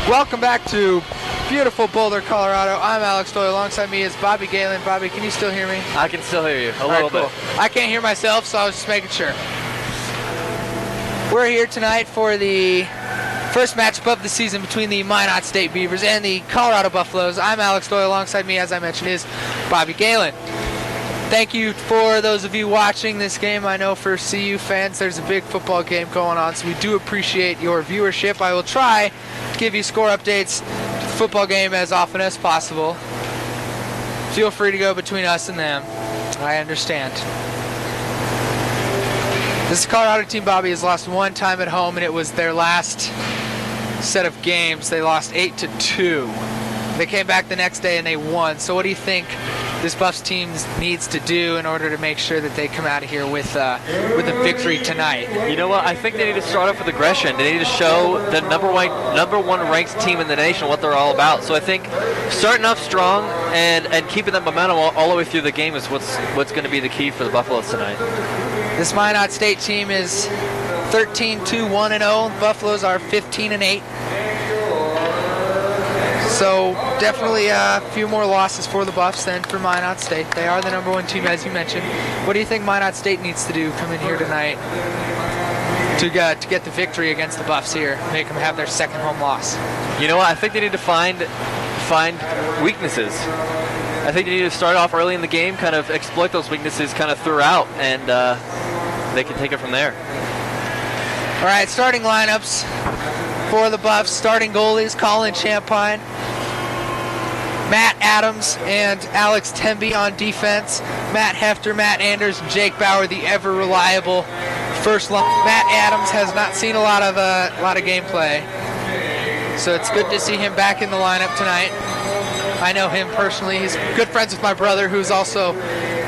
Welcome back to beautiful Boulder, Colorado. I'm Alex Doyle. Alongside me is Bobby Galen. Bobby, can you still hear me? I can still hear you a little bit. I can't hear myself, so I was just making sure. We're here tonight for the first matchup of the season between the Minot State Beavers and the Colorado Buffaloes. I'm Alex Doyle. Alongside me, as I mentioned, is Bobby Galen. Thank you for those of you watching this game. I know for CU fans, there's a big football game going on, so we do appreciate your viewership. I will try to give you score updates to the football game as often as possible. Feel free to go between us and them. I understand. This Colorado team, Bobby, has lost one time at home, and it was their last set of games. They lost 8-2. They came back the next day and they won. So what do you think this Buffs team needs to do in order to make sure that they come out of here with a victory tonight? You know what? I think they need to start off with aggression. They need to show the number one ranked team in the nation what they're all about. So I think starting off strong and keeping that momentum all the way through the game is what's going to be the key for the Buffaloes tonight. This Minot State team is 13-2-1-0. Buffaloes are 15-8. So definitely a few more losses for the Buffs than for Minot State. They are the number one team, as you mentioned. What do you think Minot State needs to do come in here tonight to get the victory against the Buffs here, make them have their second home loss? You know what? I think they need to find weaknesses. I think they need to start off early in the game, kind of exploit those weaknesses kind of throughout, and they can take it from there. All right, starting lineups for the Buffs. Starting goalies, Colin Champagne, Matt Adams, and Alex Temby on defense. Matt Hefter, Matt Anders, and Jake Bauer, the ever-reliable first line. Matt Adams has not seen a lot of gameplay, so it's good to see him back in the lineup tonight. I know him personally. He's good friends with my brother, who's also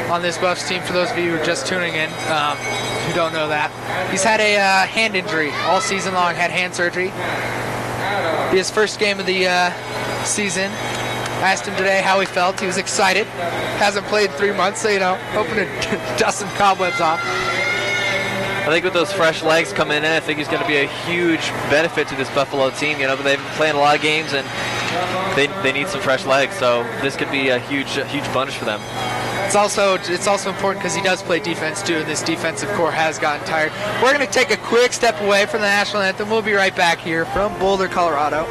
on this Buffs team, for those of you who are just tuning in who don't know that. He's had a hand injury all season long, had hand surgery. His first game of the season. I asked him today how he felt. He was excited. Hasn't played in 3 months, so, hoping to dust some cobwebs off. I think with those fresh legs coming in, I think he's going to be a huge benefit to this Buffalo team. They've been playing a lot of games, and they need some fresh legs. So this could be a huge bonus for them. It's also important because he does play defense too, and this defensive core has gotten tired. We're going to take a quick step away from the national anthem. We'll be right back here from Boulder, Colorado.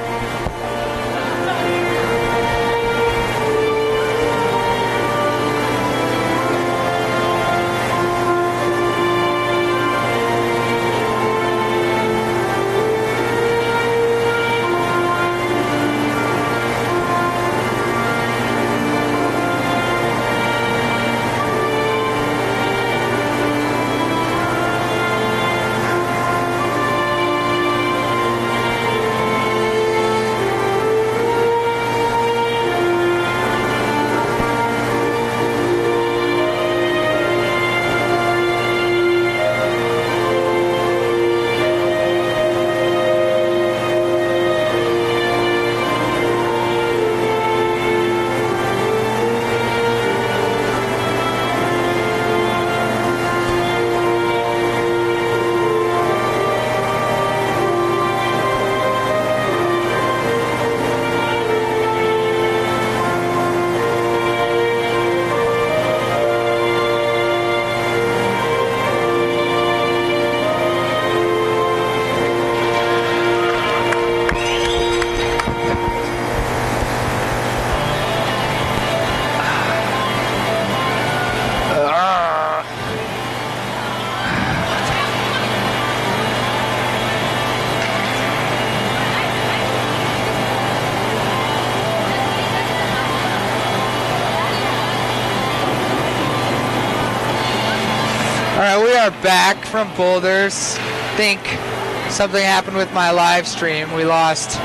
We are back from Boulders. I think something happened with my live stream. We lost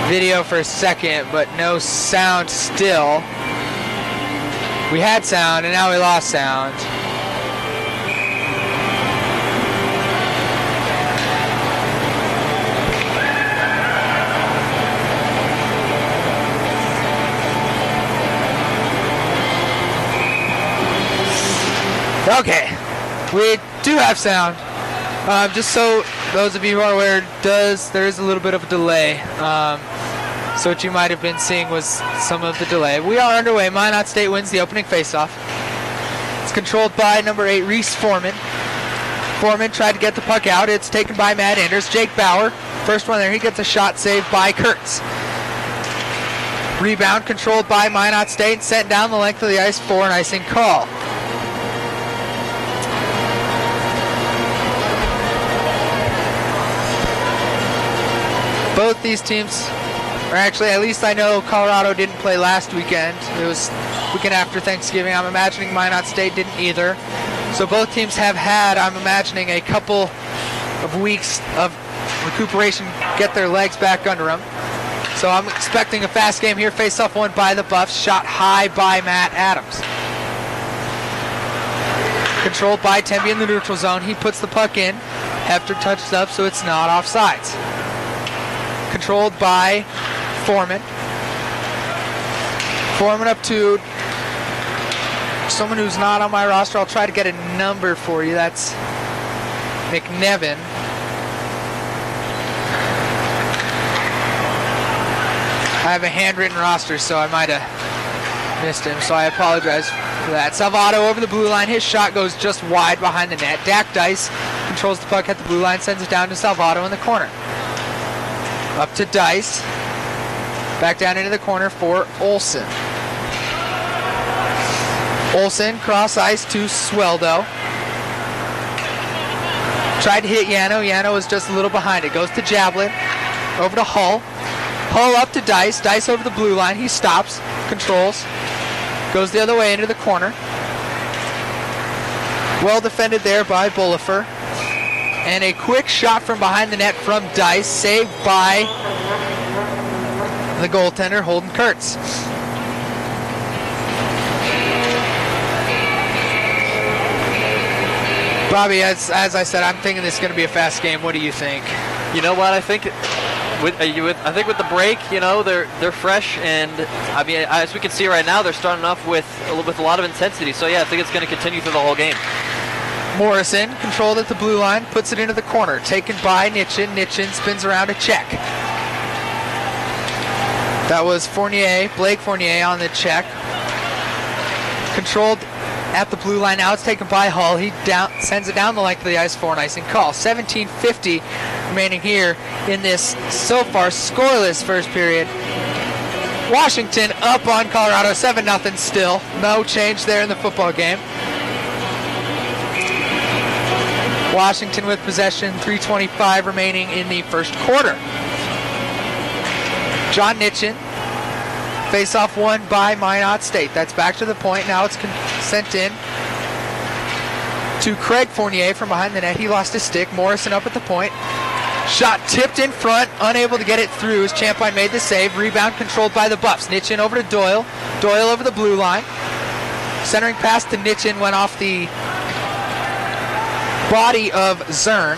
video for a second, but no sound still. We had sound, and now we lost sound. Okay, we do have sound. Just so those of you who are aware, there is a little bit of a delay. So what you might have been seeing was some of the delay. We are underway. Minot State wins the opening faceoff. It's controlled by number 8, Reese Foreman. Foreman tried to get the puck out. It's taken by Matt Anders. Jake Bauer, first one there. He gets a shot saved by Kurtz. Rebound controlled by Minot State, sent down the length of the ice for an icing call. Both these teams, or actually at least I know Colorado didn't play last weekend. It was weekend after Thanksgiving. I'm imagining Minot State didn't either. So both teams have had, I'm imagining, a couple of weeks of recuperation, get their legs back under them. So I'm expecting a fast game here. Face-off won by the Buffs. Shot high by Matt Adams. Controlled by Temby in the neutral zone. He puts the puck in. Hefter touches up, so it's not offsides. Controlled by Foreman. Foreman up to someone who's not on my roster. I'll try to get a number for you. That's McNevin. I have a handwritten roster, so I might have missed him, so I apologize for that. Salvato over the blue line. His shot goes just wide behind the net. Dak Dice controls the puck at the blue line, sends it down to Salvato in the corner. Up to Dice. Back down into the corner for Olsen. Olsen, cross ice to Sweldo. Tried to hit Yano. Yano was just a little behind it. Goes to Jablin. Over to Hull. Hull up to Dice. Dice over the blue line. He stops. Controls. Goes the other way into the corner. Well defended there by Bullifer. And a quick shot from behind the net from Dice. Saved by the goaltender, Holden Kurtz. Bobby, as I said, I'm thinking this is going to be a fast game. What do you think? You know what? I think with the break, you know, they're fresh, and I mean, as we can see right now, they're starting off with a lot of intensity. So yeah, I think it's going to continue through the whole game. Morrison, controlled at the blue line, puts it into the corner. Taken by Nitchin. Nitchin spins around a check. That was Fournier, Blake Fournier on the check. Controlled at the blue line. Now it's taken by Hull. He sends it down the length of the ice for an icing call. 17:50 remaining here in this so far scoreless first period. Washington up on Colorado 7-0 still. No change there in the football game. Washington with possession, 3:25 remaining in the first quarter. John Nitchin, face-off won by Minot State. That's back to the point. Now it's sent in to Craig Fournier from behind the net. He lost his stick. Morrison up at the point. Shot tipped in front, unable to get it through as Champagne made the save. Rebound controlled by the Buffs. Nitchin over to Doyle. Doyle over the blue line. Centering pass to Nitchin went off the body of Zern.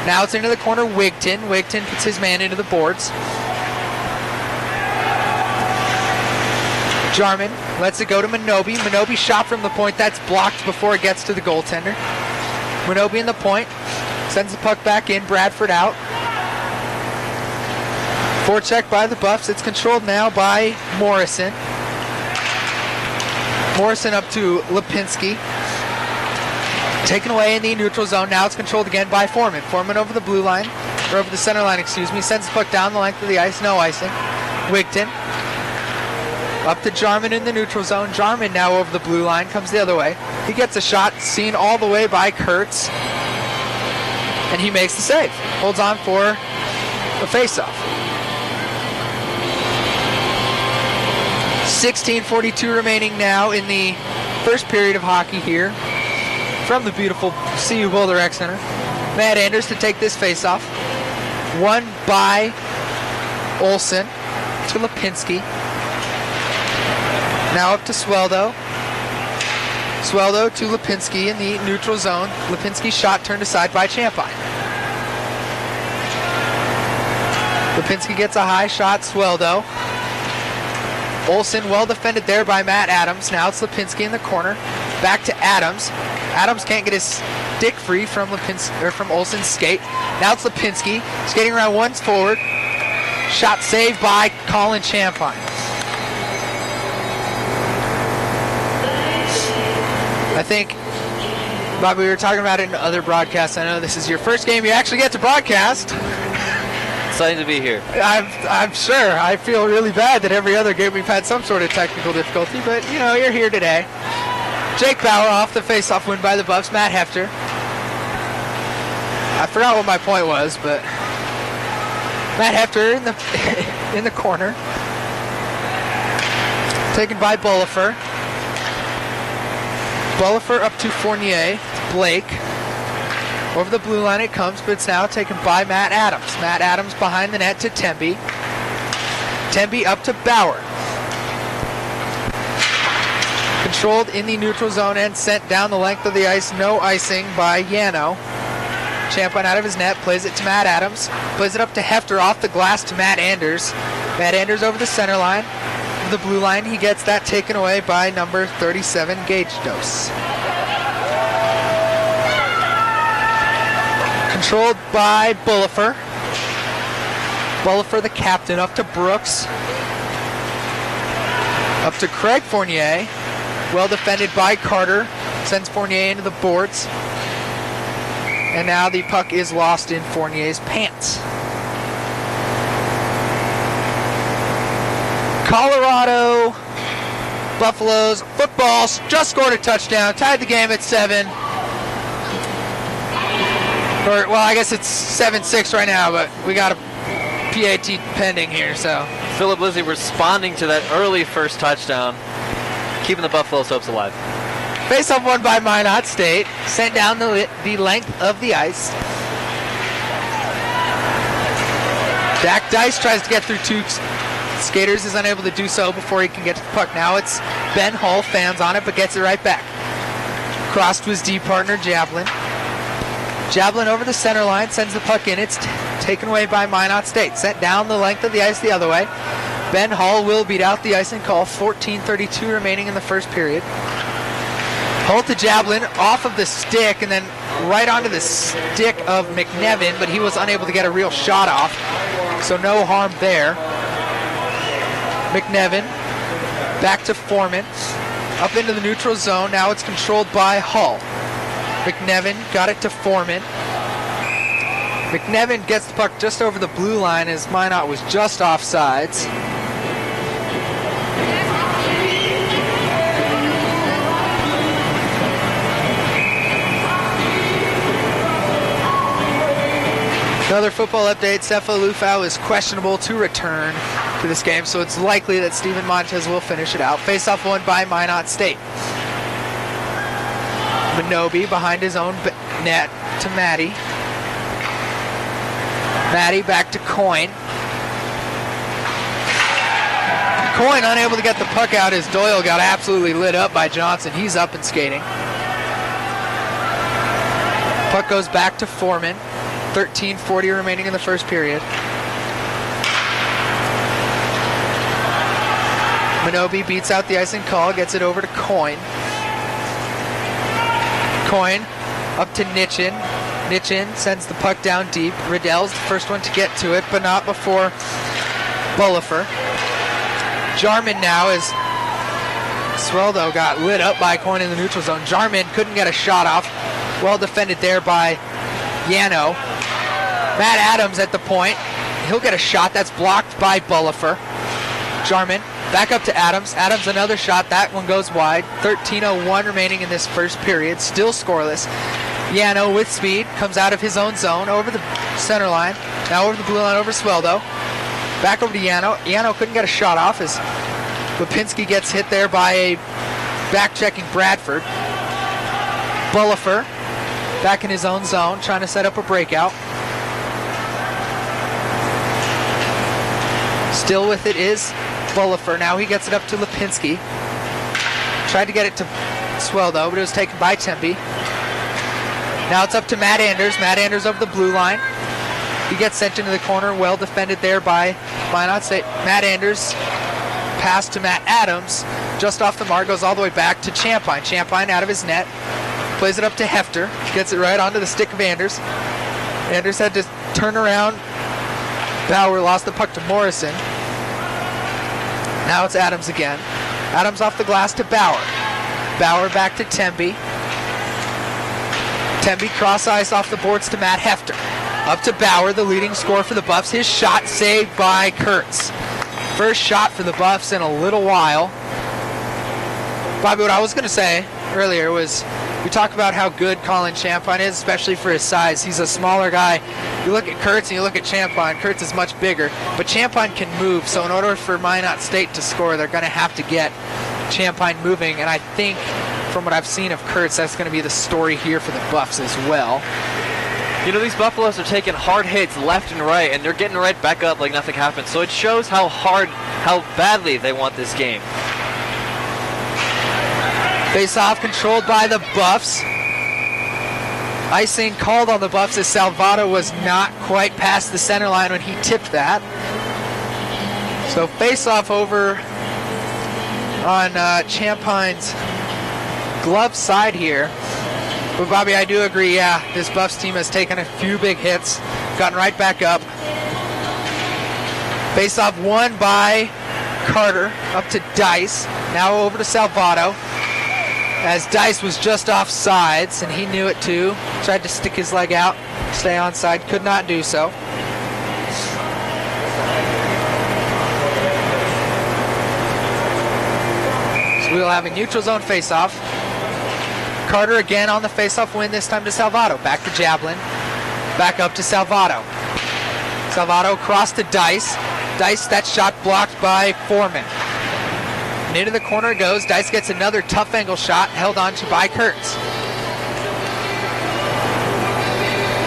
Now it's into the corner, Wigton. Wigton puts his man into the boards. Jarman lets it go to Minobi. Minobi shot from the point. That's blocked before it gets to the goaltender. Minobi in the point. Sends the puck back in. Bradford out. Forecheck by the Buffs. It's controlled now by Morrison. Morrison up to Lipinski. Taken away in the neutral zone. Now it's controlled again by Foreman. Foreman over the blue line, or over the center line, excuse me. Sends the puck down the length of the ice. No icing. Wigton. Up to Jarman in the neutral zone. Jarman now over the blue line. Comes the other way. He gets a shot seen all the way by Kurtz. And he makes the save. Holds on for a face-off. 16:42 remaining now in the first period of hockey here from the beautiful CU Boulder Rec Center. Matt Anders to take this face-off. Won by Olsen to Lipinski. Now up to Sweldo. Sweldo to Lipinski in the neutral zone. Lipinski's shot turned aside by Champagne. Lipinski gets a high shot. Sweldo. Olsen well defended there by Matt Adams. Now it's Lipinski in the corner. Back to Adams. Adams can't get his stick free from from Olsen's skate. Now it's Lipinski skating around once forward. Shot saved by Colin Champagne. I think, Bobby, we were talking about it in other broadcasts. I know this is your first game you actually get to broadcast. Exciting to be here. I'm sure. I feel really bad that every other game we've had some sort of technical difficulty, but you know, you're here today. Jake Bauer off the face-off win by the Buffs. Matt Hefter. I forgot what my point was, but Matt Hefter in the corner. Taken by Bullifer. Bullifer up to Fournier. Blake. Over the blue line it comes, but it's now taken by Matt Adams. Matt Adams behind the net to Temby. Temby up to Bauer. Controlled in the neutral zone and sent down the length of the ice. No icing by Yano. Champagne out of his net, plays it to Matt Adams. Plays it up to Hefter off the glass to Matt Anders. Matt Anders over the center line. Over the blue line, he gets that taken away by number 37, Gage Dose. Controlled by Bullifer. Bullifer, the captain, up to Brooks. Up to Craig Fournier. Well defended by Carter. Sends Fournier into the boards. And now the puck is lost in Fournier's pants. Colorado Buffaloes footballs just scored a touchdown. Tied the game at 7. Or, well, I guess it's 7-6 right now, but we got a PAT pending here, so. Philip Lizzie responding to that early first touchdown, keeping the Buffalo Soaps alive. Face-off won by Minot State. Sent down the length of the ice. Dak Dice tries to get through 2 skaters, is unable to do so before he can get to the puck. Now it's Ben Hull, fans on it, but gets it right back. Cross to his D partner, Javelin. Javelin over the center line, sends the puck in. It's taken away by Minot State. Sent down the length of the ice the other way. Ben Hull will beat out the icing call. 14:32 remaining in the first period. Hull to Javelin, off of the stick, and then right onto the stick of McNevin, but he was unable to get a real shot off, so no harm there. McNevin, back to Foreman, up into the neutral zone. Now it's controlled by Hull. McNevin got it to Foreman. McNevin gets the puck just over the blue line as Minot was just offsides. Another football update, Sefo Lufau is questionable to return to this game, so it's likely that Steven Montez will finish it out. Face-off won by Minot State. Minobi behind his own net to Maddie. Maddie back to Coyne. Coyne unable to get the puck out as Doyle got absolutely lit up by Johnson. He's up and skating. Puck goes back to Foreman. 13:40 remaining in the first period. Minobi beats out the icing call, gets it over to Coyne. Coyne up to Nitchin. Nitchin sends the puck down deep. Riddell's the first one to get to it, but not before Bullifer. Jarman now as Sweldo got lit up by Coyne in the neutral zone. Jarman couldn't get a shot off. Well defended there by Yano. Matt Adams at the point. He'll get a shot. That's blocked by Bullifer. Jarman back up to Adams. Adams another shot. That one goes wide. 13:01 remaining in this first period. Still scoreless. Yano with speed comes out of his own zone over the center line. Now over the blue line over Sweldo. Back over to Yano. Yano couldn't get a shot off as Lipinski gets hit there by a back-checking Bradford. Bullifer back in his own zone trying to set up a breakout. Still with it is Bullifer. Now he gets it up to Lipinski. Tried to get it to Sweldo, but it was taken by Tempe. Now it's up to Matt Anders. Matt Anders over the blue line. He gets sent into the corner. Well defended there by Minot State. Matt Anders. Pass to Matt Adams. Just off the mark. Goes all the way back to Champagne. Champagne out of his net. Plays it up to Hefter. Gets it right onto the stick of Anders. Anders had to turn around. Bauer lost the puck to Morrison. Now it's Adams again. Adams off the glass to Bauer. Bauer back to Temby. Temby cross ice off the boards to Matt Hefter. Up to Bauer, the leading scorer for the Buffs. His shot saved by Kurtz. First shot for the Buffs in a little while. Bobby, what I was going to say earlier was we talk about how good Colin Champagne is, especially for his size. He's a smaller guy. You look at Kurtz and you look at Champagne. Kurtz is much bigger, but Champagne can move. So in order for Minot State to score, they're going to have to get Champagne moving. And I think from what I've seen of Kurtz, that's going to be the story here for the Buffs as well. You know, these Buffaloes are taking hard hits left and right, and they're getting right back up like nothing happened. So it shows how badly they want this game. Face-off controlled by the Buffs. Icing called on the Buffs as Salvato was not quite past the center line when he tipped that. So face-off over on Champagne's glove side here. But Bobby, I do agree, yeah, this Buffs team has taken a few big hits, gotten right back up. Face-off won by Carter, up to Dice, now over to Salvato. As Dice was just off sides, and he knew it too. Tried to stick his leg out, stay onside, could not do so. So we will have a neutral zone face-off. Carter again on the face-off win, this time to Salvato. Back to Jablin. Back up to Salvato. Salvato cross to Dice. Dice, that shot blocked by Foreman. And into the corner it goes. Dice gets another tough angle shot, held on to by Kurtz.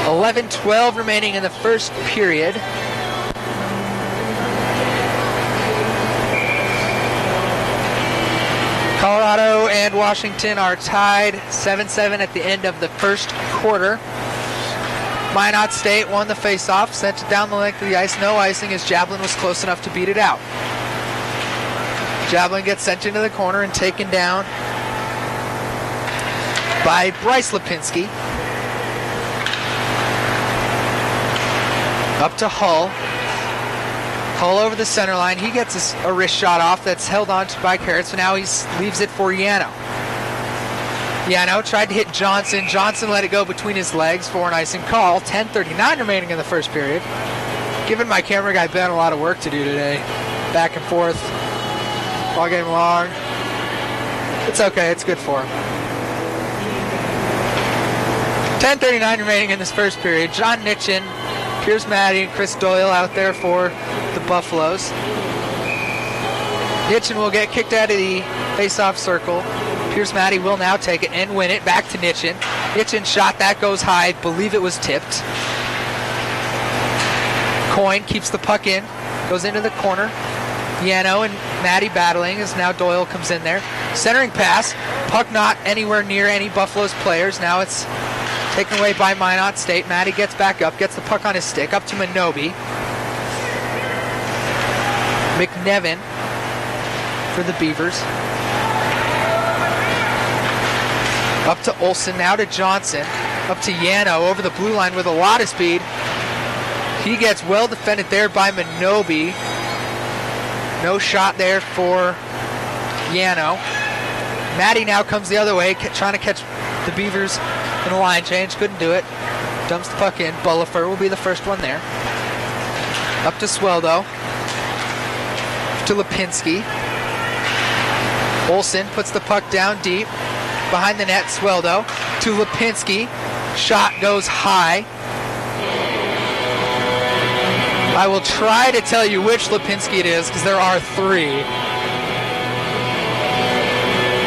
11-12 remaining in the first period. Colorado and Washington are tied 7-7 at the end of the first quarter. Minot State won the faceoff, sent it down the length of the ice. No icing as Jablin was close enough to beat it out. Jablin gets sent into the corner and taken down by Bryce Lipinski. Up to Hull. Hull over the center line. He gets a wrist shot off that's held on to by Carrots, but now he leaves it for Yano. Yano tried to hit Johnson. Johnson let it go between his legs for an icing call. 10:39 remaining in the first period. Giving my camera guy Ben a lot of work to do today. Back and forth. All game long. It's okay. It's good for him. 10:39 remaining in this first period. John Nitchin, Piers Maddie, and Chris Doyle out there for the Buffaloes. Nitchin will get kicked out of the face-off circle. Piers Maddie will now take it and win it. Back to Nitchin. Nitchin shot, that goes high. I believe it was tipped. Coyne keeps the puck in. Goes into the corner. Yano and Maddie battling as now Doyle comes in there. Centering pass. Puck not anywhere near any Buffaloes players. Now it's taken away by Minot State. Maddie gets back up, gets the puck on his stick, up to Minobi. McNevin for the Beavers. Up to Olsen, now to Johnson. Up to Yano over the blue line with a lot of speed. He gets well defended there by Minobi. No shot there for Yano. Maddie now comes the other way, trying to catch the Beavers in a line change. Couldn't do it. Dumps the puck in. Bullifer will be the first one there. Up to Sweldo. To Lipinski. Olsen puts the puck down deep. Behind the net, Sweldo. To Lipinski. Shot goes high. I will try to tell you which Lipinski it is, because there are three.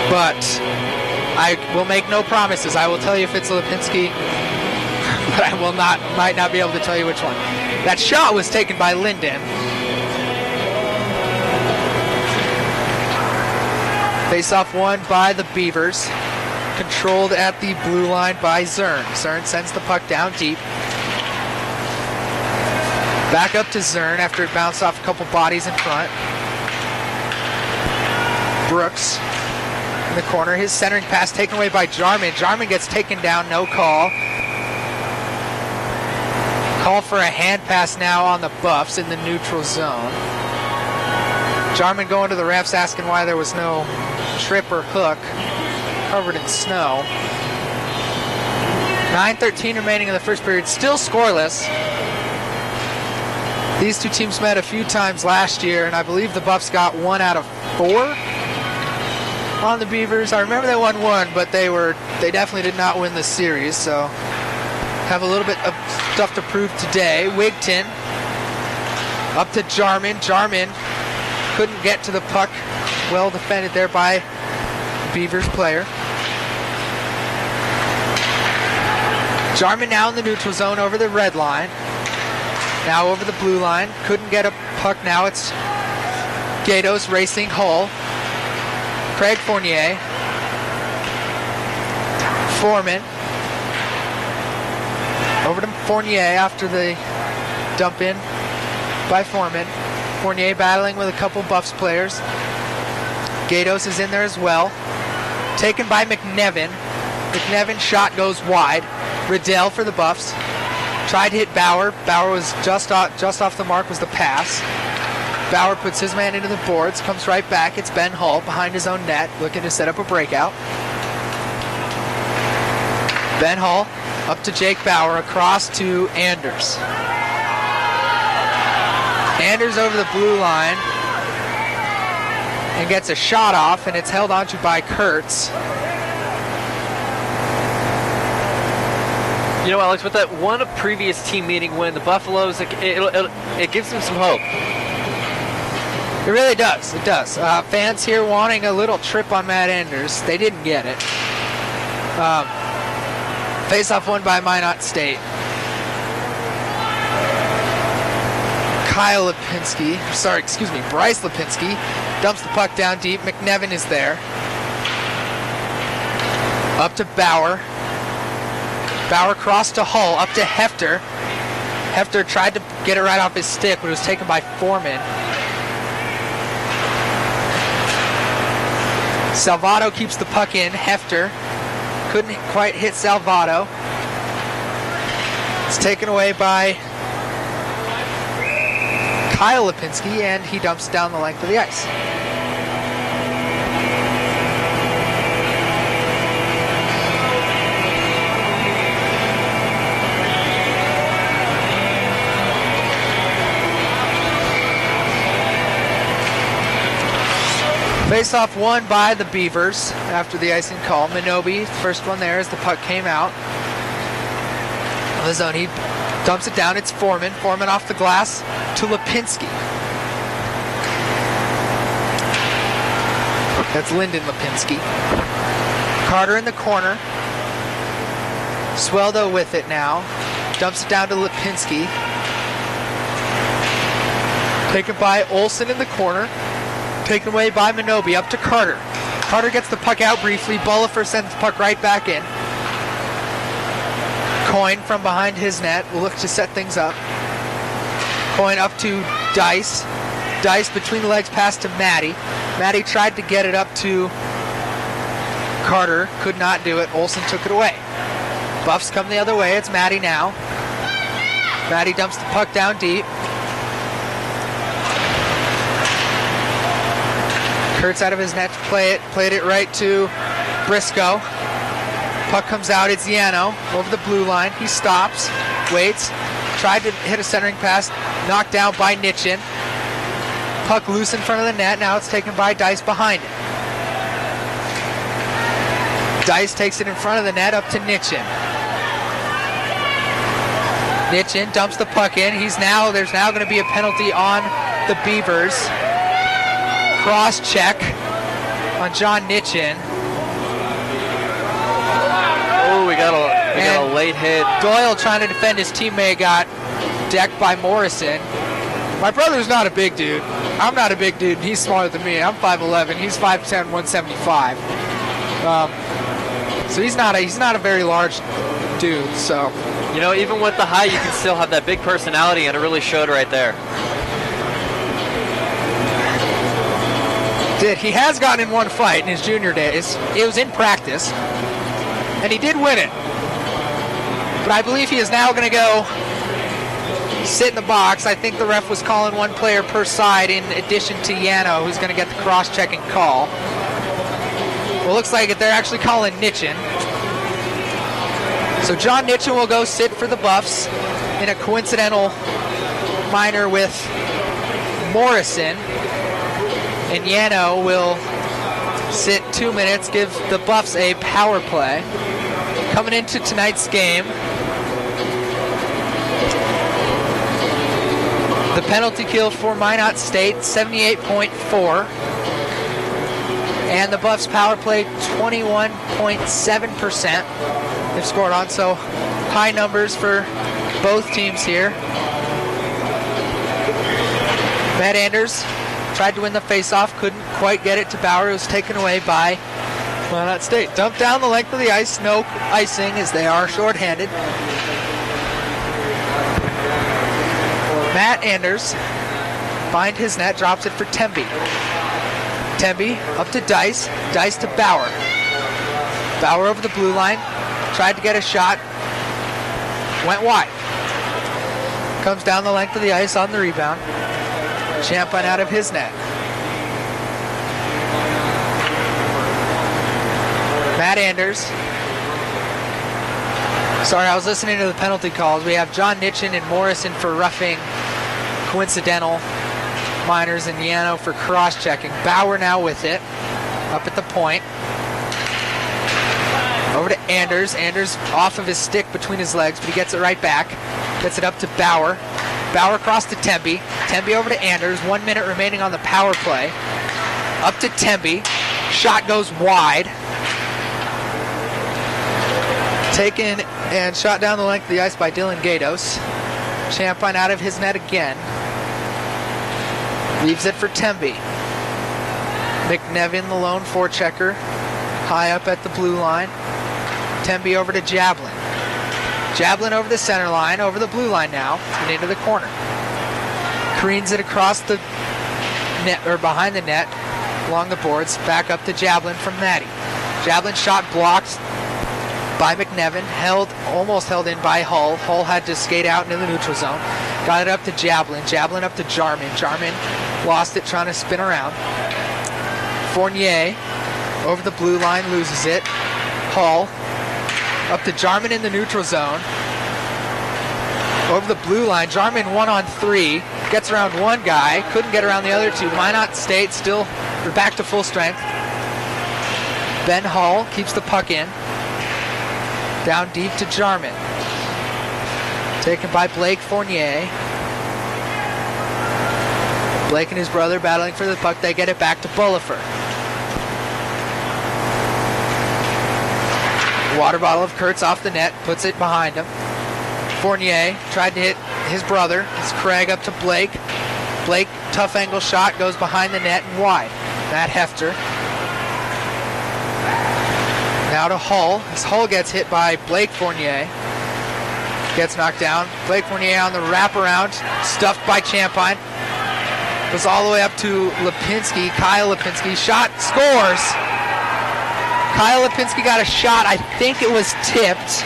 But I will make no promises. I will tell you if it's Lipinski, but I might not be able to tell you which one. That shot was taken by Linden. Face-off won by the Beavers. Controlled at the blue line by Zern. Zern sends the puck down deep. Back up to Zern after it bounced off a couple bodies in front. Brooks. in the corner. His centering pass taken away by Jarman. Jarman gets taken down, no call. Call for a hand pass now on the Buffs in the neutral zone. Jarman going to the refs asking why there was no trip or hook, covered in snow. 9:13 remaining in the first period, still scoreless. These two teams met a few times last year, and I believe the Buffs got 1 out of 4 on the Beavers. I remember they won 1, but they definitely did not win the series, so have a little bit of stuff to prove today. Wigton up to Jarman. Jarman couldn't get to the puck. Well defended there by the Beavers player. Jarman now in the neutral zone over the red line. Now over the blue line. Couldn't get a puck now. It's Gatos racing Hull. Craig Fournier. Foreman. Over to Fournier after the dump in by Foreman. Fournier battling with a couple Buffs players. Gatos is in there as well. Taken by McNevin. McNevin's shot goes wide. Riddell for the Buffs. Tried to hit Bauer. Bauer was just off the mark was the pass. Bauer puts his man into the boards. Comes right back. It's Ben Hull behind his own net looking to set up a breakout. Ben Hull up to Jake Bauer, across to Anders. Anders over the blue line and gets a shot off, and it's held onto by Kurtz. You know, Alex, with that one previous team meeting win, the Buffaloes, it gives them some hope. It really does. It does. Fans here wanting a little trip on Matt Anders. They didn't get it. Face-off won by Minot State. Bryce Lipinski dumps the puck down deep. McNevin is there. Up to Bauer. Bauer crossed to Hull, up to Hefter. Hefter tried to get it right off his stick, but it was taken by Foreman. Salvato keeps the puck in. Hefter couldn't quite hit Salvato. It's taken away by Kyle Lipinski, and he dumps down the length of the ice. Face-off won by the Beavers after the icing call. Minobi, first one there as the puck came out. On the zone, he dumps it down. It's Foreman. Foreman off the glass to Lipinski. That's Lyndon Lipinski. Carter in the corner. Sweldo with it now. Dumps it down to Lipinski. Taken by Olsen in the corner. Taken away by Minobi, up to Carter. Carter gets the puck out briefly. Bullifer sends the puck right back in. Coyne from behind his net will look to set things up. Coyne up to Dice. Dice between the legs pass to Matty. Matty tried to get it up to Carter. Could not do it. Olsen took it away. Buffs come the other way. It's Matty now. Matty dumps the puck down deep. Kurtz out of his net to play it. Played it right to Briscoe. Puck comes out. It's Yano over the blue line. He stops. Waits. Tried to hit a centering pass. Knocked down by Nitchin. Puck loose in front of the net. Now it's taken by Dice behind it. Dice takes it in front of the net up to Nitchin. Nitchin dumps the puck in. There's now going to be a penalty on the Beavers. Cross check on John Nitchin. Oh, we got a late hit. Doyle trying to defend his teammate got decked by Morrison. My brother's not a big dude. I'm not a big dude. He's smaller than me. I'm 5'11". He's 5'10", 175. So he's not a very large dude. So, you know, even with the height, you can still have that big personality, and it really showed right there. He has gotten in one fight in his junior days. It was in practice, and he did win it. But I believe he is now going to go sit in the box. I think the ref was calling one player per side in addition to Yano, who's going to get the cross-checking call. Well, looks like they're actually calling Nitchin. So John Nitchin will go sit for the Buffs in a coincidental minor with Morrison. And Yano will sit 2 minutes, give the Buffs a power play. Coming into tonight's game, the penalty kill for Minot State, 78.4. And the Buffs power play, 21.7%. They've scored on, so high numbers for both teams here. Matt Anders tried to win the faceoff, couldn't quite get it to Bauer. It was taken away by Minot State. Dumped down the length of the ice, no icing as they are shorthanded. Matt Anders behind his net, drops it for Temby. Temby up to Dice, Dice to Bauer. Bauer over the blue line, tried to get a shot, went wide. Comes down the length of the ice on the rebound. Champagne out of his net. Matt Anders. Sorry, I was listening to the penalty calls. We have John Nitchin and Morrison for roughing coincidental minors and Yano for cross-checking. Bauer now with it. Up at the point. Over to Anders. Anders off of his stick between his legs, but he gets it right back. Gets it up to Bauer. Bauer across to Temby. Temby over to Anders. 1 minute remaining on the power play. Up to Temby. Shot goes wide. Taken and shot down the length of the ice by Dylan Gatos. Champagne out of his net again. Leaves it for Temby. McNevin, the lone forechecker, high up at the blue line. Temby over to Jablin. Jablin over the center line, over the blue line now, and into the corner. Careens it across the net, or behind the net, along the boards, back up to Jablin from Maddie. Jablin shot blocked by McNevin, almost held in by Hull. Hull had to skate out into the neutral zone. Got it up to Jablin. Jablin up to Jarman. Jarman lost it trying to spin around. Fournier over the blue line, loses it. Hull up to Jarman in the neutral zone. Over the blue line, Jarman 1-on-3. Gets around one guy, couldn't get around the other two. Minot State still back to full strength. Ben Hull keeps the puck in. Down deep to Jarman. Taken by Blake Fournier. Blake and his brother battling for the puck. They get it back to Bullifer. Water bottle of Kurtz off the net, puts it behind him. Fournier tried to hit his brother. It's Craig up to Blake. Blake, tough angle shot, goes behind the net and wide. Matt Hefter. Now to Hull. As Hull gets hit by Blake Fournier. Gets knocked down. Blake Fournier on the wraparound. Stuffed by Champagne. Goes all the way up to Lipinski. Kyle Lipinski. Shot. Scores. Kyle Lipinski got a shot. I think it was tipped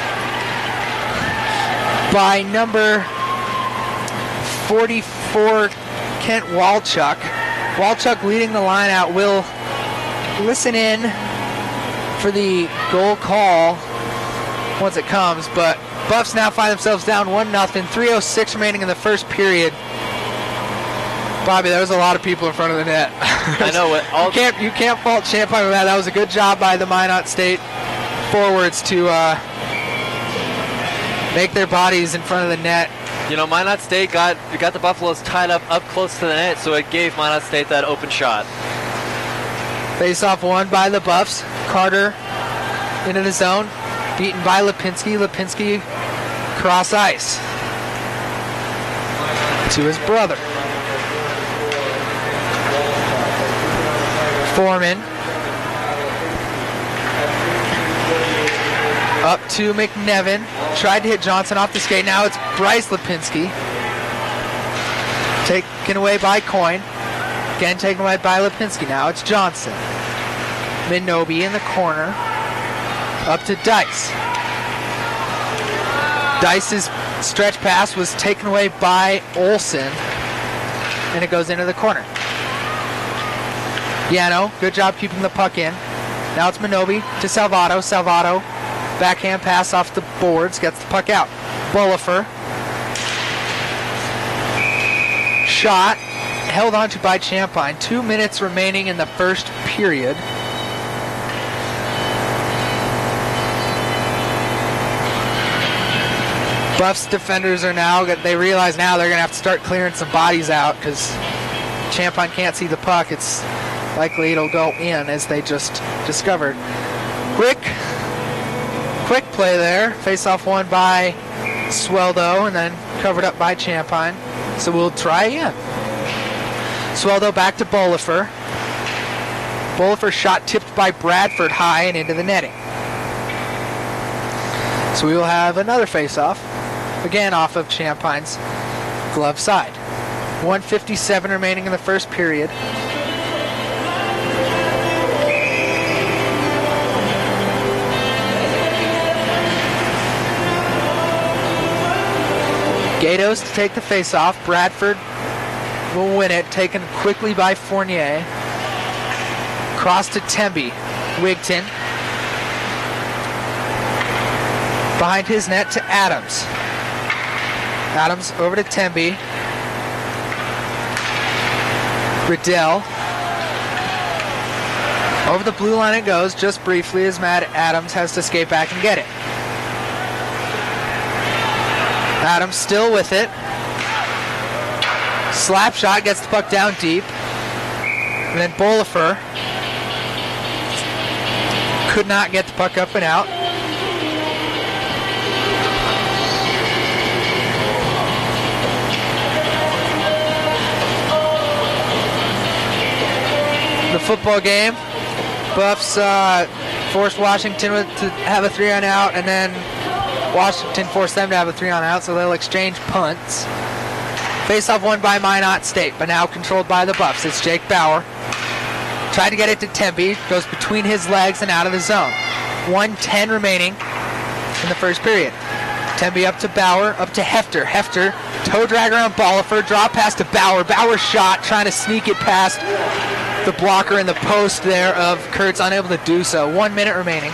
by number 44, Kent Walchuk. Walchuk leading the line out. Will listen in for the goal call once it comes, but Buffs now find themselves down 1-0. 3:06 remaining in the first period. Bobby, there was a lot of people in front of the net. I know it. You can't fault Champagne for that. That was a good job by the Minot State forwards to make their bodies in front of the net. You know, Minot State got the Buffaloes tied up close to the net, so it gave Minot State that open shot. Face-off won by the Buffs. Carter into the zone, beaten by Lipinski. Lipinski cross ice to his brother. Foreman up to McNevin. Tried to hit Johnson off the skate. Now it's Bryce Lipinski. Taken away by Coyne. Again taken away by Lipinski. Now it's Johnson. Minobi in the corner. Up to Dice. Dice's stretch pass was taken away by Olsen. And it goes into the corner. Yano, good job keeping the puck in. Now it's Minobi to Salvato. Salvato, backhand pass off the boards, gets the puck out. Bullifer. Shot, held on to by Champagne. 2 minutes remaining in the first period. Buffs defenders are now, they realize now they're going to have to start clearing some bodies out because Champagne can't see the puck. It's likely it'll go in, as they just discovered. Quick play there. Face-off won by Sweldo and then covered up by Champagne. So we'll try again. Sweldo back to Bullifer. Bullifer shot tipped by Bradford high and into the netting. So we will have another face-off. Again off of Champagne's glove side. 1:57 remaining in the first period. Gatos to take the face-off. Bradford will win it, taken quickly by Fournier. Cross to Temby. Wigton. Behind his net to Adams. Adams over to Temby. Riddell. Over the blue line it goes, just briefly, as Matt Adams has to skate back and get it. Adams still with it. Slap shot, gets the puck down deep. And then Bullifer could not get the puck up and out. The football game. Buffs forced Washington to have a 3-on-out, and then Washington forced them to have a 3-on-out, so they'll exchange punts. Face-off won by Minot State, but now controlled by the Buffs. It's Jake Bauer. Tried to get it to Tempe. Goes between his legs and out of the zone. 1:10 remaining in the first period. Tempe up to Bauer, up to Hefter. Hefter, toe dragger on Bullifer, drop pass to Bauer. Bauer shot, trying to sneak it past the blocker in the post there of Kurtz, unable to do so. 1 minute remaining.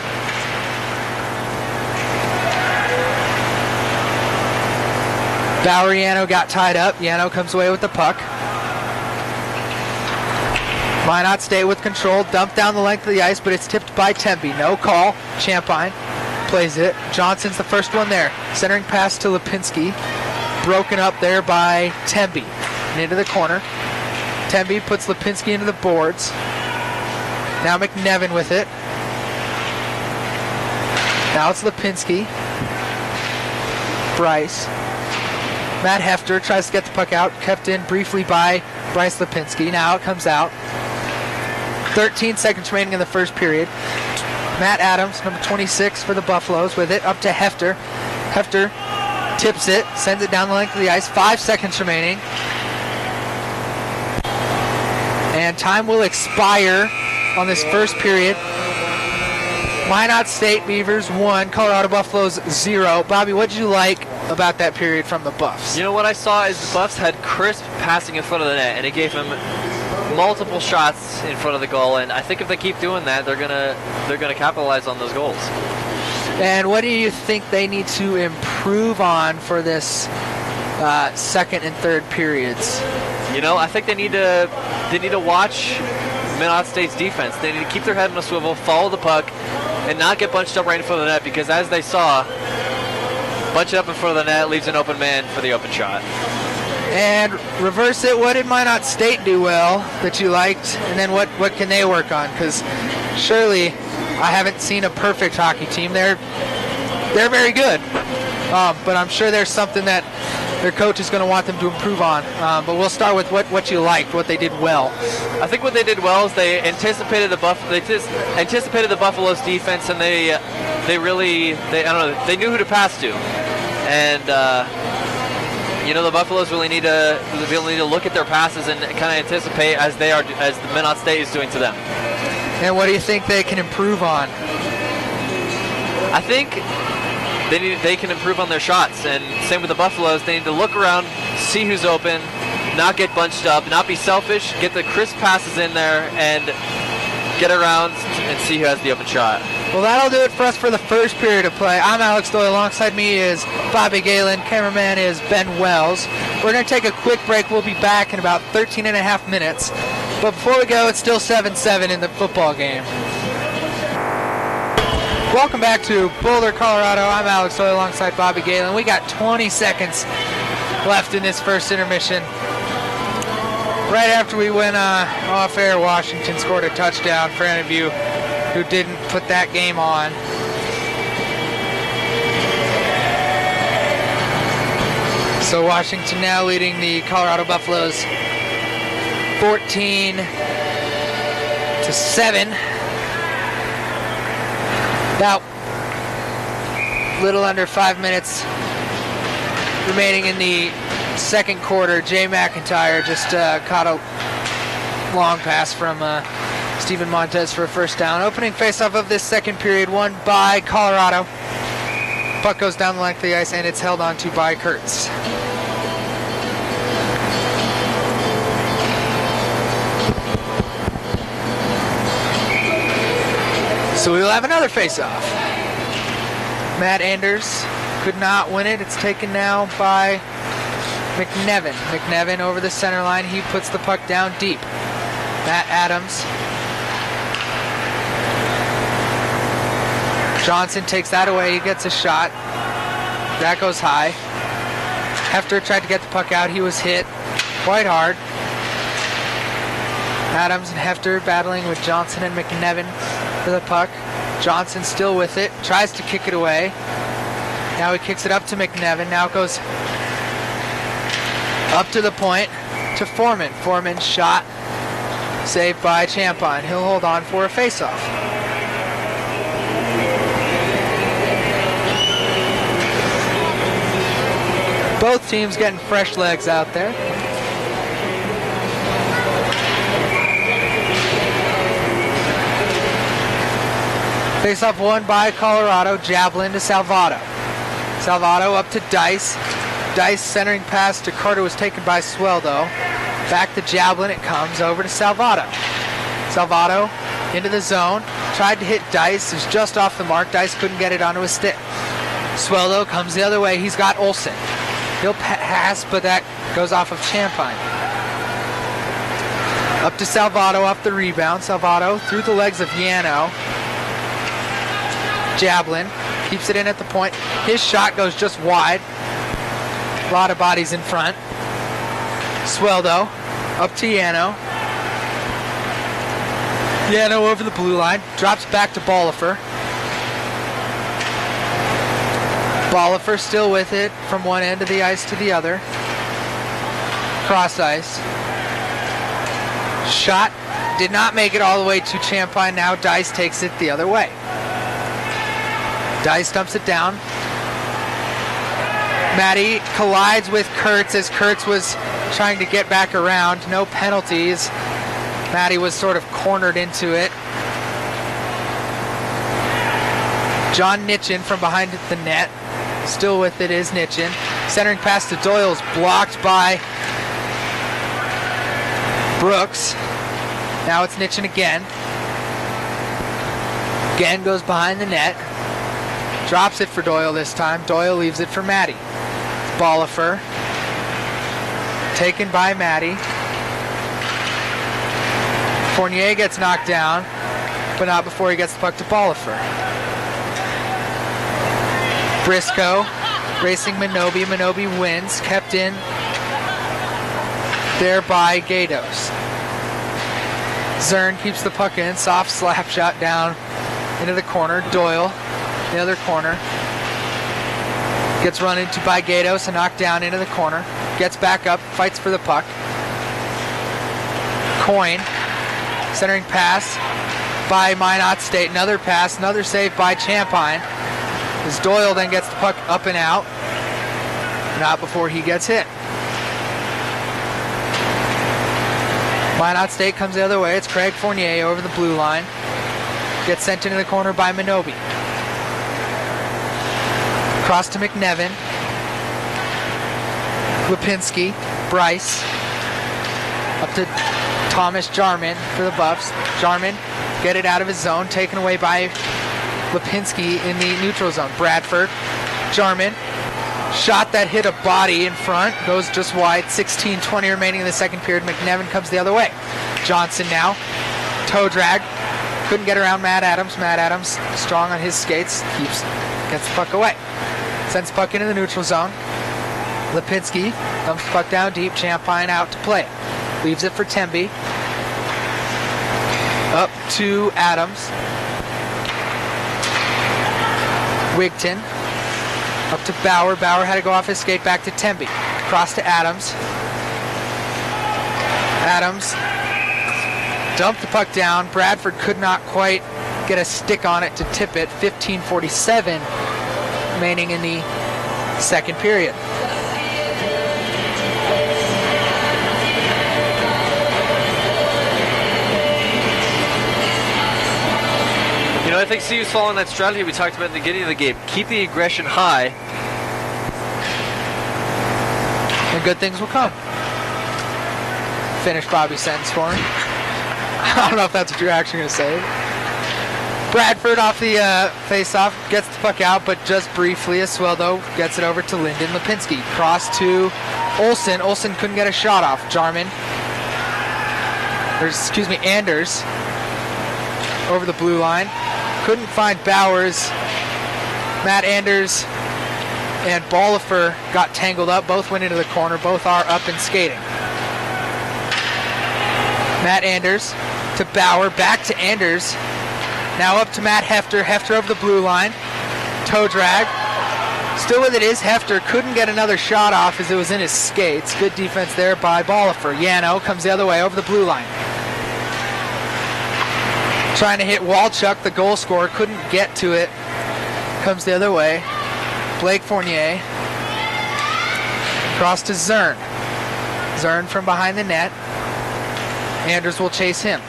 Bauer, Yano got tied up. Yano comes away with the puck. Minot State with control. Dumped down the length of the ice, but it's tipped by Tempe. No call. Champagne plays it. Johnson's the first one there. Centering pass to Lipinski. Broken up there by Tempe. And into the corner. Tempe puts Lipinski into the boards. Now McNevin with it. Now it's Lipinski. Bryce. Matt Hefter tries to get the puck out. Kept in briefly by Bryce Lipinski. Now it comes out. 13 seconds remaining in the first period. Matt Adams, number 26 for the Buffaloes, with it up to Hefter. Hefter tips it, sends it down the length of the ice. 5 seconds remaining. And time will expire on this first period. Minot State Beavers 1, Colorado Buffaloes 0. Bobby, what did you like about that period from the Buffs? You know, what I saw is the Buffs had crisp passing in front of the net, and it gave them multiple shots in front of the goal. And I think if they keep doing that, they're gonna capitalize on those goals. And what do you think they need to improve on for this second and third periods? You know, I think they need to watch Minot State's defense. They need to keep their head on a swivel, follow the puck, and not get bunched up right in front of the net, because as they saw, bunch up in front of the net leaves an open man for the open shot. And reverse it, what did Minot State do well that you liked, and then what can they work on? Because surely I haven't seen a perfect hockey team. They're very good, but I'm sure there's something that their coach is going to want them to improve on. But we'll start with what you liked, what they did well. I think what they did well is they anticipated the Buffalo's defense, and they knew who to pass to, and the Buffaloes really need to look at their passes and kind of anticipate as the Minot State is doing to them. And what do you think they can improve on? I think they can improve on their shots, and same with the Buffaloes. They need to look around, see who's open, not get bunched up, not be selfish, get the crisp passes in there, and get around and see who has the open shot. Well, that'll do it for us for the first period of play. I'm Alex Doyle. Alongside me is Bobby Galen. Cameraman is Ben Wells. We're going to take a quick break. We'll be back in about 13 and a half minutes. But before we go, it's still 7-7 in the football game. Welcome back to Boulder, Colorado. I'm Alex Doyle alongside Bobby Galen. We got 20 seconds left in this first intermission. Right after we went off air, Washington scored a touchdown for any of you who didn't put that game on. So Washington now leading the Colorado Buffaloes 14-7. About a little under 5 minutes remaining in the second quarter. Jay McIntyre just caught a long pass from Steven Montez for a first down. Opening faceoff of this second period, won by Colorado. Puck goes down the length of the ice, and it's held onto by Kurtz. So we will have another faceoff. Matt Anders could not win it. It's taken now by McNevin. McNevin over the center line. He puts the puck down deep. Matt Adams. Johnson takes that away. He gets a shot. That goes high. Hefter tried to get the puck out. He was hit quite hard. Adams and Hefter battling with Johnson and McNevin for the puck. Johnson still with it. Tries to kick it away. Now he kicks it up to McNevin. Now it goes up to the point to Foreman. Foreman's shot saved by Champagne. He'll hold on for a faceoff. Both teams getting fresh legs out there. Faceoff won by Colorado. Javelin to Salvato. Salvato up to Dice. Dice centering pass to Carter was taken by Sweldo. Back to Javelin. It comes over to Salvato. Salvato into the zone. Tried to hit Dice. It was just off the mark. Dice couldn't get it onto his stick. Sweldo comes the other way. He's got Olsen. He'll pass, but that goes off of Champagne. Up to Salvato off the rebound. Salvato through the legs of Yano. Javelin keeps it in at the point. His shot goes just wide. A lot of bodies in front. Sweldo up to Yano. Yano over the blue line. Drops back to Bollifer. Bollifer still with it from one end of the ice to the other. Cross ice. Shot did not make it all the way to Champagne. Now Dice takes it the other way. Dice dumps it down. Matty collides with Kurtz as Kurtz was trying to get back around. No penalties. Matty was sort of cornered into it. John Nitchin from behind the net. Still with it is Nitchin. Centering pass to Doyle's blocked by Brooks. Now it's Nitchin again. Again goes behind the net. Drops it for Doyle this time. Doyle leaves it for Matty. Bollifer. Taken by Matty. Fournier gets knocked down, but not before he gets the puck to Bollifer. Briscoe racing Minobi. Minobi wins. Kept in there by Gatos. Zern keeps the puck in. Soft slap shot down into the corner. Doyle, the other corner. Gets run into by Gatos and knocked down into the corner. Gets back up. Fights for the puck. Coyne. Centering pass by Minot State. Another pass. Another save by Champagne. As Doyle then gets the puck up and out. Not before he gets hit. Minot State comes the other way. It's Craig Fournier over the blue line. Gets sent into the corner by Minobi. Cross to McNevin. Lipinski. Bryce. Up to Thomas Jarman for the Buffs. Jarman get it out of his zone. Taken away by Lipinski in the neutral zone. Bradford. Jarman. Shot that hit a body in front. Goes just wide. 16:20 remaining in the second period. McNevin comes the other way. Johnson now. Toe drag. Couldn't get around Matt Adams. Matt Adams strong on his skates. Gets the puck away. Sends puck into the neutral zone. Lipinski dumps the puck down deep. Champagne out to play it. Leaves it for Temby. Up to Adams. Wigton. Up to Bauer. Bauer had to go off his skate back to Temby. Cross to Adams. Adams dumped the puck down. Bradford could not quite get a stick on it to tip it. 15:47 remaining in the second period. You know, I think CU's following that strategy we talked about in the beginning of the game. Keep the aggression high. And good things will come. Finish Bobby's sentence for me. I don't know if that's what you're actually going to say. Bradford off the face-off, gets the puck out, but just briefly. Asueldo gets it over to Lyndon Lipinski. Cross to Olsen. Olsen couldn't get a shot off. Jarman. Anders. Over the blue line. Couldn't find Bowers. Matt Anders and Bollifer got tangled up. Both went into the corner. Both are up and skating. Matt Anders to Bauer. Back to Anders. Now up to Matt Hefter. Hefter over the blue line. Toe drag. Still with it is Hefter. Couldn't get another shot off as it was in his skates. Good defense there by Bollifer. Yano comes the other way over the blue line. Trying to hit Walchuk, the goal scorer. Couldn't get to it. Comes the other way. Blake Fournier. Cross to Zern. Zern from behind the net. Anders will chase him.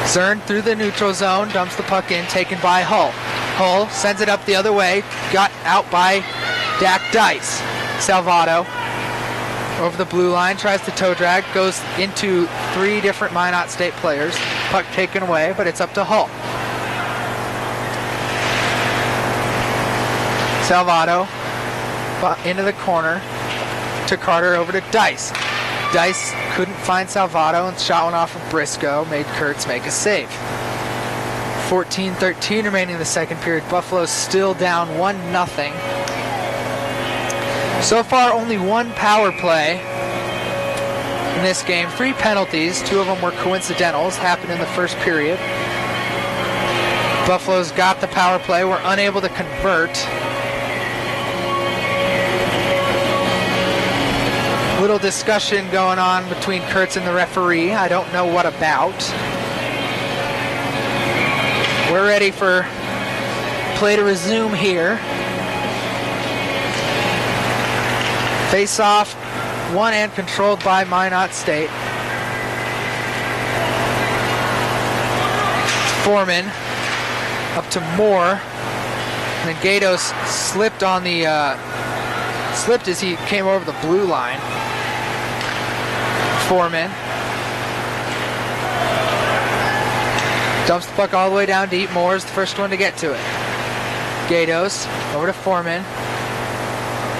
Zern through the neutral zone. Dumps the puck in. Taken by Hull. Hull sends it up the other way. Got out by Dak Dice. Salvato. Over the blue line, tries to toe drag, goes into three different Minot State players. Puck taken away, but it's up to Hull. Salvato into the corner to Carter, over to Dice. Dice couldn't find Salvato and shot one off of Briscoe, made Kurtz make a save. 14-13 remaining in the second period. Buffalo's still down 1-0. So far, only one power play in this game. 3 penalties. 2 of them were coincidentals. Happened in the first period. Buffalo's got the power play. We're unable to convert. Little discussion going on between Kurtz and the referee. I don't know what about. We're ready for play to resume here. Face-off, won and controlled by Minot State. Foreman up to Moore. And then Gatos slipped on the slipped as he came over the blue line. Foreman dumps the puck all the way down deep. Moore's the first one to get to it. Gatos over to Foreman.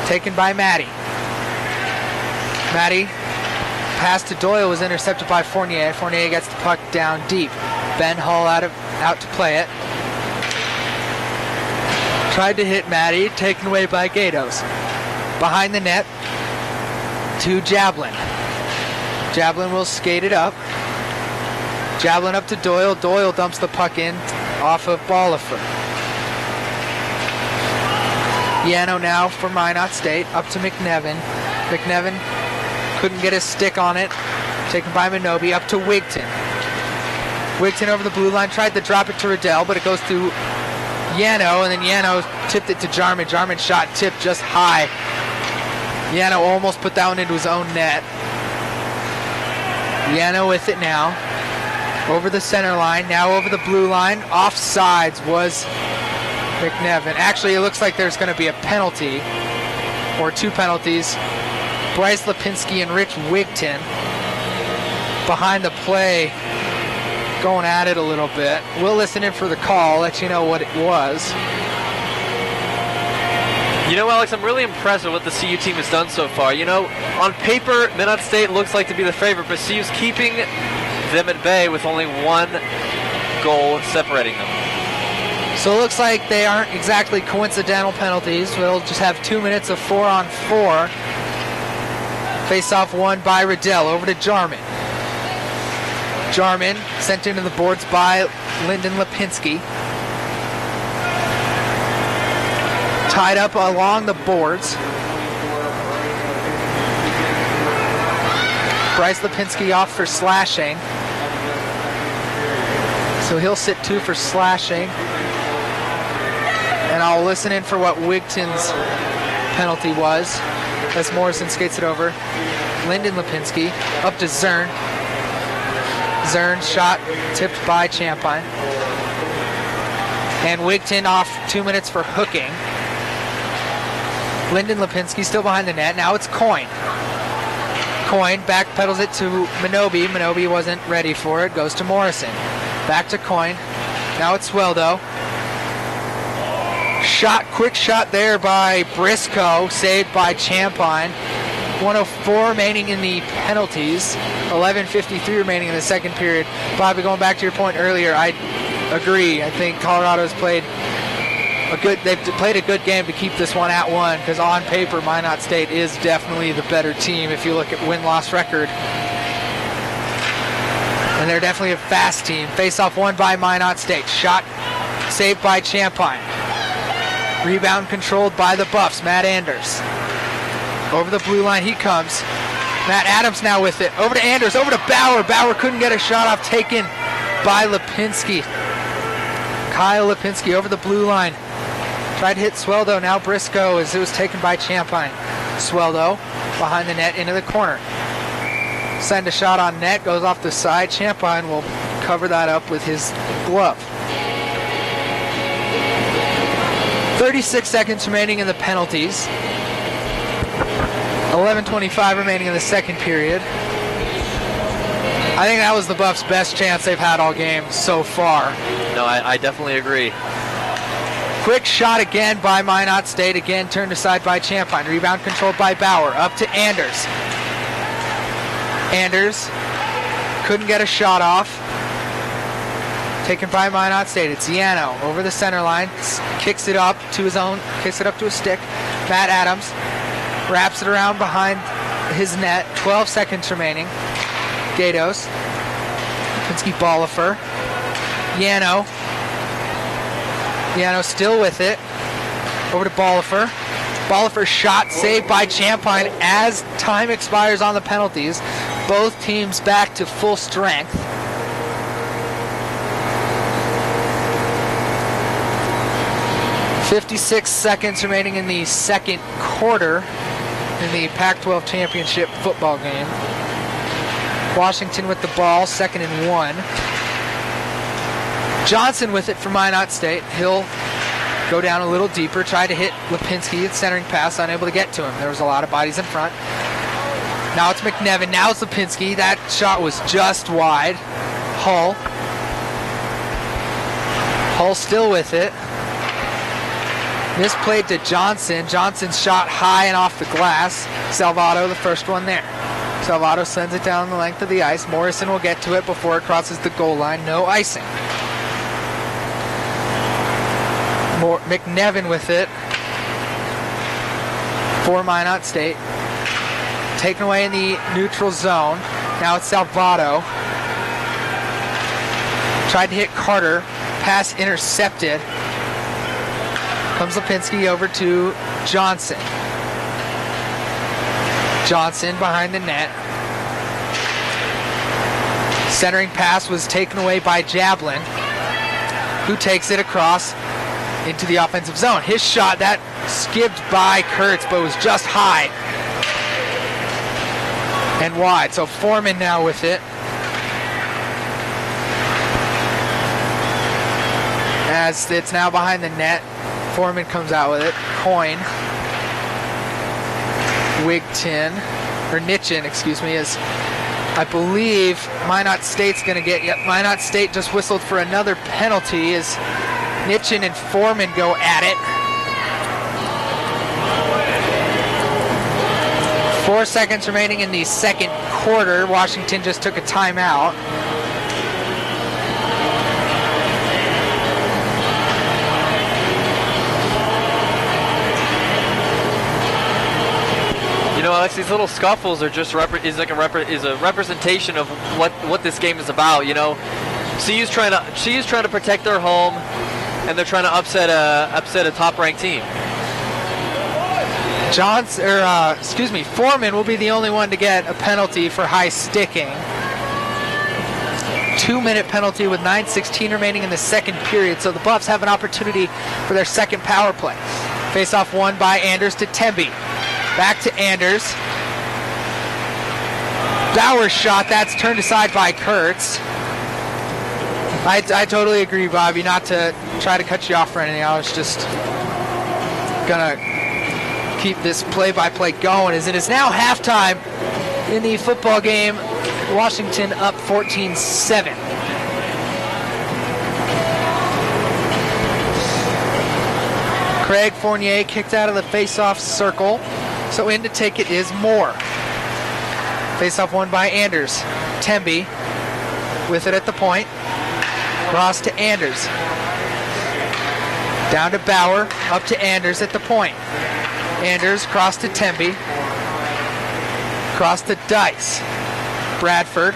Taken by Matty. Matty pass to Doyle was intercepted by Fournier. Fournier gets the puck down deep. Ben Hull out to play it. Tried to hit Matty, taken away by Gatos. Behind the net to Jablin. Jablin will skate it up. Jablin up to Doyle. Doyle dumps the puck in off of Bollifer. Yano now for Minot State. Up to McNevin. McNevin couldn't get his stick on it. Taken by Minobi. Up to Wigton. Wigton over the blue line. Tried to drop it to Riddell, but it goes through Yano, and then Yano tipped it to Jarman. Jarman's shot tipped just high. Yano almost put that one into his own net. Yano with it now. Over the center line, now over the blue line. Offsides was McNevin. Actually, it looks like there's going to be a penalty, or two penalties. Bryce Lipinski and Rich Wigton behind the play, going at it a little bit. We'll listen in for the call, let you know what it was. You know, Alex, I'm really impressed with what the CU team has done so far. You know, on paper, Minot State looks like to be the favorite, but CU's keeping them at bay with only one goal separating them. So it looks like they aren't exactly coincidental penalties. We'll just have 2 minutes of 4-on-4. Face-off won by Riddell. Over to Jarman. Jarman sent into the boards by Lyndon Lipinski. Tied up along the boards. Bryce Lipinski off for slashing. So he'll sit 2 for slashing. And I'll listen in for what Wigton's penalty was as Morrison skates it over. Lyndon Lipinski up to Zern. Zern shot tipped by Champagne. And Wigton off 2 minutes for hooking. Lyndon Lipinski still behind the net. Now it's Coyne. Coyne backpedals it to Minobi. Minobi wasn't ready for it. Goes to Morrison. Back to Coyne. Now it's Sweldo. Quick shot there by Briscoe. Saved by Champagne. 1:04 remaining in the penalties. 11:53 remaining in the second period. Bobby, going back to your point earlier, I agree. I think Colorado's played they've played a good game to keep this one at 1, because on paper Minot State is definitely the better team if you look at win-loss record. And they're definitely a fast team. Face-off won by Minot State. Shot saved by Champagne. Rebound controlled by the Buffs. Matt Anders. Over the blue line he comes. Matt Adams now with it. Over to Anders. Over to Bauer. Bauer couldn't get a shot off, taken by Lipinski. Kyle Lipinski over the blue line. Tried to hit Sweldo. Now Briscoe as it was taken by Champagne. Sweldo behind the net into the corner. Send a shot on net. Goes off the side. Champagne will cover that up with his glove. 36 seconds remaining in the penalties. 11:25 remaining in the second period. I think that was the Buffs' best chance they've had all game so far. No, I definitely agree. Quick shot again by Minot State. Again turned aside by Champagne. Rebound controlled by Bauer. Up to Anders. Anders couldn't get a shot off. Taken by Minot State. It's Yano over the center line. Kicks it up to his stick. Matt Adams wraps it around behind his net. 12 seconds remaining. Gatos. Lipinski Bollifer. Yano. Yano still with it. Over to Bollifer. Bollifer's shot saved by Champagne as time expires on the penalties. Both teams back to full strength. .56 seconds remaining in the second quarter in the Pac-12 championship football game. Washington with the ball, 2nd and 1. Johnson with it for Minot State. He'll go down a little deeper, try to hit Lipinski. It's centering pass, unable to get to him. There was a lot of bodies in front. Now it's McNevin. Now it's Lipinski. That shot was just wide. Hull still with it. Misplayed to Johnson. Johnson's shot high and off the glass. Salvato, the first one there. Salvato sends it down the length of the ice. Morrison will get to it before it crosses the goal line. No icing. McNevin with it for Minot State. Taken away in the neutral zone. Now it's Salvato. Tried to hit Carter. Pass intercepted. Comes Lipinski over to Johnson. Johnson behind the net. Centering pass was taken away by Jablin, who takes it across into the offensive zone. His shot, that skipped by Kurtz, but was just high and wide. So Foreman now with it. As it's now behind the net, Foreman comes out with it. Coin. Wigton, or Nitchin, excuse me, is, I believe, Minot State's going to get, yep, Minot State just whistled for another penalty as Nitchin and Foreman go at it. 4 seconds remaining in the second quarter. Washington just took a timeout. You know, Alex, these little scuffles are just is a representation of what this game is about. You know, CU's trying to protect their home, and they're trying to upset a top-ranked team. Foreman will be the only one to get a penalty for high sticking. 2-minute penalty with 9:16 remaining in the second period. So the Buffs have an opportunity for their second power play. Face-off won by Anders to Temby. Back to Anders. Bauer's shot, that's turned aside by Kurtz. I totally agree, Bobby, not to try to cut you off or anything. I was just gonna keep this play-by-play going, as it is now halftime in the football game. Washington up 14-7. Craig Fournier kicked out of the face-off circle. So in to take it is Moore. Face-off won by Anders. Temby with it at the point. Cross to Anders. Down to Bauer. Up to Anders at the point. Anders cross to Temby. Cross to Dice. Bradford.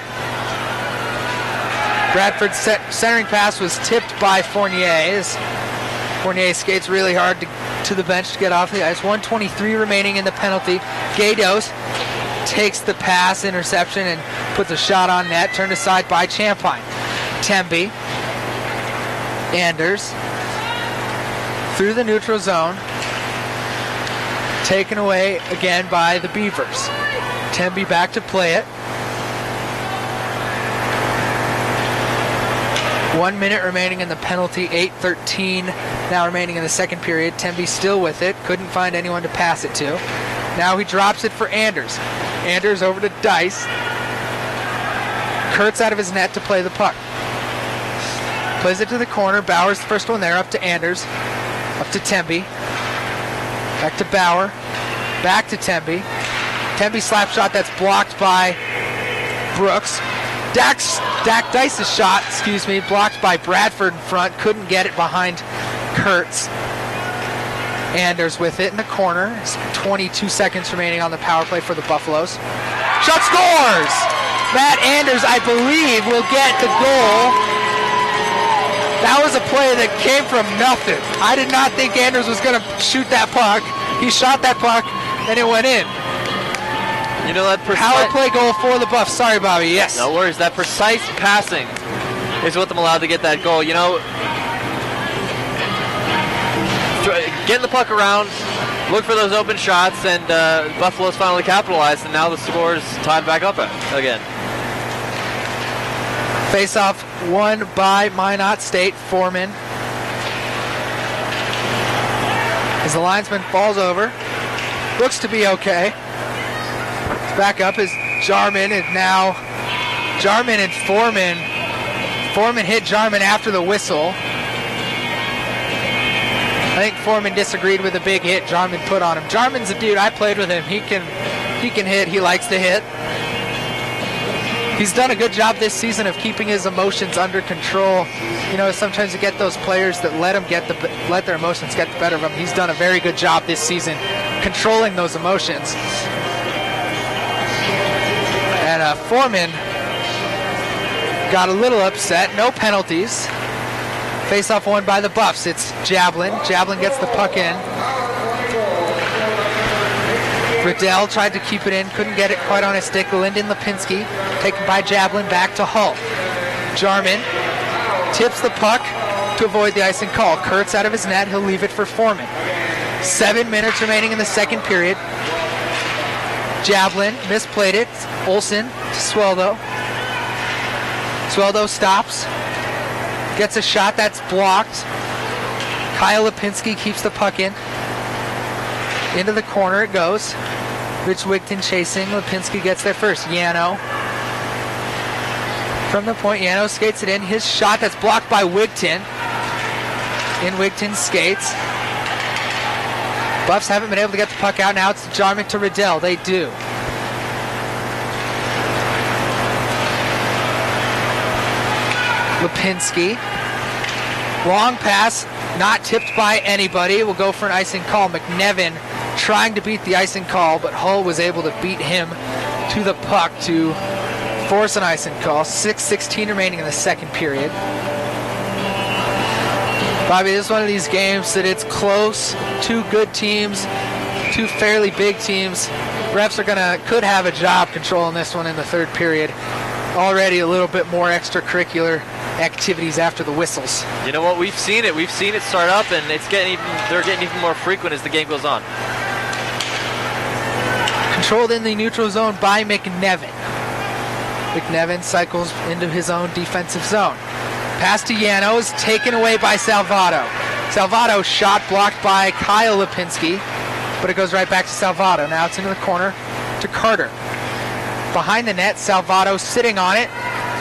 Bradford's centering pass was tipped by Fournier. Fournier skates really hard to the bench to get off the ice. 1:23 remaining in the penalty. Gados takes the pass, interception, and puts a shot on net. Turned aside by Champagne. Temby. Anders. Through the neutral zone. Taken away again by the Beavers. Temby back to play it. 1 minute remaining in the penalty, 8:13 now remaining in the second period. Temby still with it, couldn't find anyone to pass it to. Now he drops it for Anders. Anders over to Dice. Kurtz out of his net to play the puck. Plays it to the corner. Bauer's the first one there, up to Anders. Up to Temby. Back to Bauer. Back to Temby. Temby slap shot that's blocked by Brooks. Dak Dice's shot, blocked by Bradford in front. Couldn't get it behind Kurtz. Anders with it in the corner. 22 seconds remaining on the power play for the Buffaloes. Shot scores! Matt Anders, I believe, will get the goal. That was a play that came from nothing. I did not think Anders was going to shoot that puck. He shot that puck, and it went in. You know, that power play goal for the Buffs. Sorry, Bobby. Yes. No worries. That precise passing is what them allowed to get that goal. You know, getting the puck around, look for those open shots, and Buffalo's finally capitalized, and now the score's tied back up again. Face-off won by Minot State. Foreman. As the linesman falls over, looks to be okay. Back up is Jarman, and now Jarman and Foreman. Foreman hit Jarman after the whistle. I think Foreman disagreed with the big hit Jarman put on him. Jarman's a dude, I played with him. He can hit, he likes to hit. He's done a good job this season of keeping his emotions under control. You know, sometimes you get those players that let their emotions get the better of them. He's done a very good job this season controlling those emotions. And Foreman got a little upset. No penalties. Face-off won by the Buffs. It's Jablin. Jablin gets the puck in. Riddell tried to keep it in. Couldn't get it quite on his stick. Lyndon Lipinski taken by Jablin back to Hull. Jarman tips the puck to avoid the icing call. Kurtz out of his net. He'll leave it for Foreman. 7 minutes remaining in the second period. Javelin misplayed it. Olsen to Sweldo. Sweldo stops. Gets a shot that's blocked. Kyle Lipinski keeps the puck in. Into the corner it goes. Rich Wigton chasing. Lipinski gets there first. Yano. From the point, Yano skates it in. His shot that's blocked by Wigton. In Wigton's skates. Buffs haven't been able to get the puck out. Now it's Jarman to Riddell. They do. Lipinski. Long pass. Not tipped by anybody. Will go for an icing call. McNevin trying to beat the icing call, but Hull was able to beat him to the puck to force an icing call. 6:16 remaining in the second period. Bobby, this is one of these games that it's close. Two good teams, two fairly big teams. Refs could have a job controlling this one in the third period. Already a little bit more extracurricular activities after the whistles. You know what? We've seen it. We've seen it start up, and they're getting even more frequent as the game goes on. Controlled in the neutral zone by McNevin. McNevin cycles into his own defensive zone. Pass to Yano is taken away by Salvato. Salvato shot blocked by Kyle Lipinski, but it goes right back to Salvato. Now it's into the corner to Carter. Behind the net, Salvato sitting on it.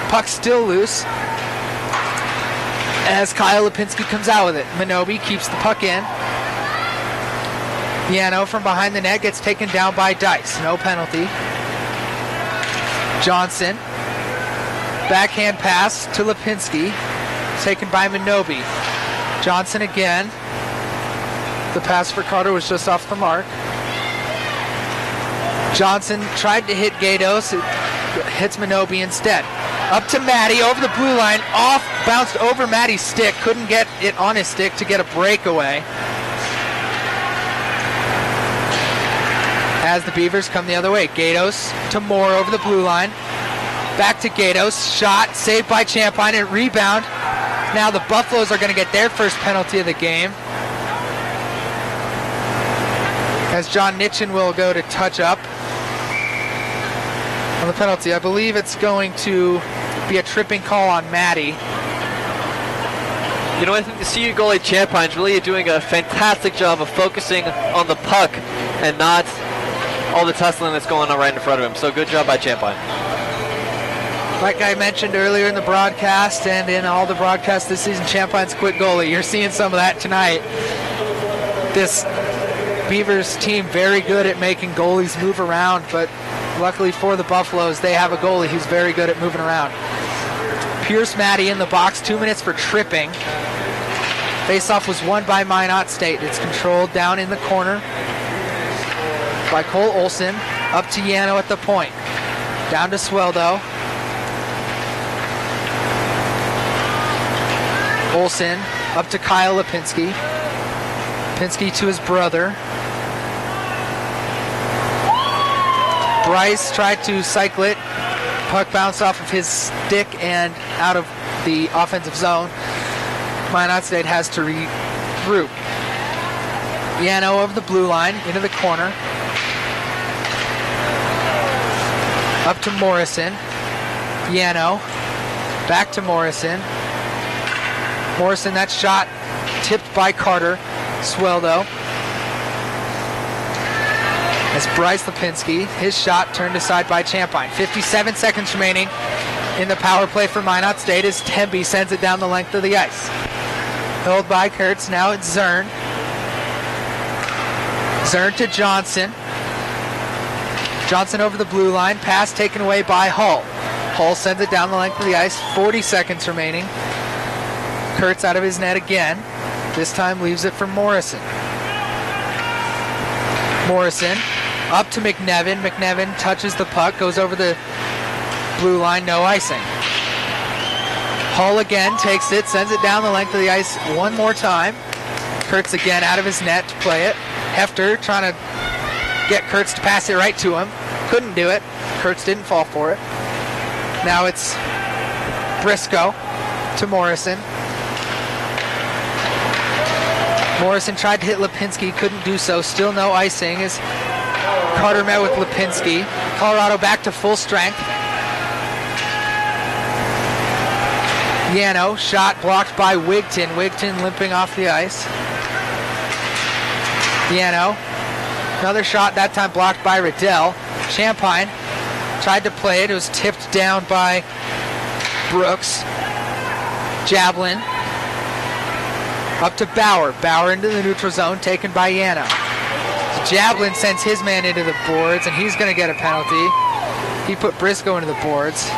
Puck still loose as Kyle Lipinski comes out with it. Minobi keeps the puck in. Yano from behind the net gets taken down by Dice. No penalty. Johnson. Backhand pass to Lipinski. Taken by Minobi. Johnson again. The pass for Carter was just off the mark. Johnson tried to hit Gatos. It hits Minobi instead. Up to Matty over the blue line. Off, bounced over Matty's stick. Couldn't get it on his stick to get a breakaway. As the Beavers come the other way. Gatos to Moore over the blue line. Back to Gatos. Shot saved by Champagne and rebound. Now the Buffaloes are going to get their first penalty of the game. As John Nitchin will go to touch up on the penalty. I believe it's going to be a tripping call on Matty. You know, I think the CU goalie Champine's really doing a fantastic job of focusing on the puck and not all the tussling that's going on right in front of him. So good job by Champagne. Like I mentioned earlier in the broadcast and in all the broadcasts this season, Champine's quick goalie. You're seeing some of that tonight. This Beavers team very good at making goalies move around, but luckily for the Buffaloes, they have a goalie who's very good at moving around. Pierce Matty in the box, 2 minutes for tripping. Faceoff was won by Minot State. It's controlled down in the corner by Cole Olsen. Up to Yano at the point. Down to Sweldo. Olsen up to Kyle Lipinski. Lipinski to his brother. Bryce tried to cycle it. Puck bounced off of his stick and out of the offensive zone. Minot State has to regroup. Yano over the blue line into the corner. Up to Morrison. Yano. Back to Morrison. Morrison, that shot tipped by Carter. Sweldo. As Bryce Lipinski, his shot turned aside by Champagne. 57 seconds remaining in the power play for Minot State as Temby sends it down the length of the ice. Held by Kurtz, now it's Zern. Zern to Johnson. Johnson over the blue line, pass taken away by Hull. Hull sends it down the length of the ice, 40 seconds remaining. Kurtz out of his net again. This time leaves it for Morrison. Morrison up to McNevin. McNevin touches the puck, goes over the blue line, no icing. Hull again takes it, sends it down the length of the ice one more time. Kurtz again out of his net to play it. Hefter trying to get Kurtz to pass it right to him. Couldn't do it. Kurtz didn't fall for it. Now it's Briscoe to Morrison. Morrison tried to hit Lipinski, couldn't do so. Still no icing as Carter met with Lipinski. Colorado back to full strength. Yano, shot blocked by Wigton. Wigton limping off the ice. Yano, another shot, that time blocked by Riddell. Champagne tried to play it. It was tipped down by Brooks. Jablin up to Bauer. Bauer into the neutral zone, taken by Yano. Jablin sends his man into the boards, and he's going to get a penalty. He put Briscoe into the boards.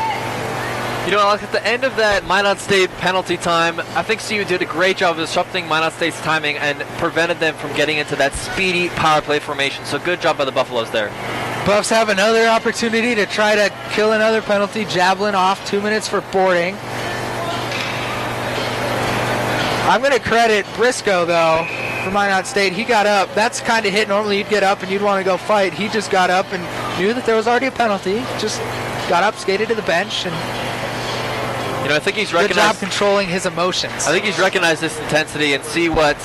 You know, Alex, at the end of that Minot State penalty time, I think CU did a great job of disrupting Minot State's timing and prevented them from getting into that speedy power play formation. So good job by the Buffaloes there. Buffs have another opportunity to try to kill another penalty. Jablin off, 2 minutes for boarding. I'm going to credit Briscoe, though, for Minot State. He got up. That's the kind of hit normally you'd get up and you'd want to go fight. He just got up and knew that there was already a penalty. Just got up, skated to the bench, and you know, I think he's recognized. Good job controlling his emotions. I think he's recognized this intensity and see what.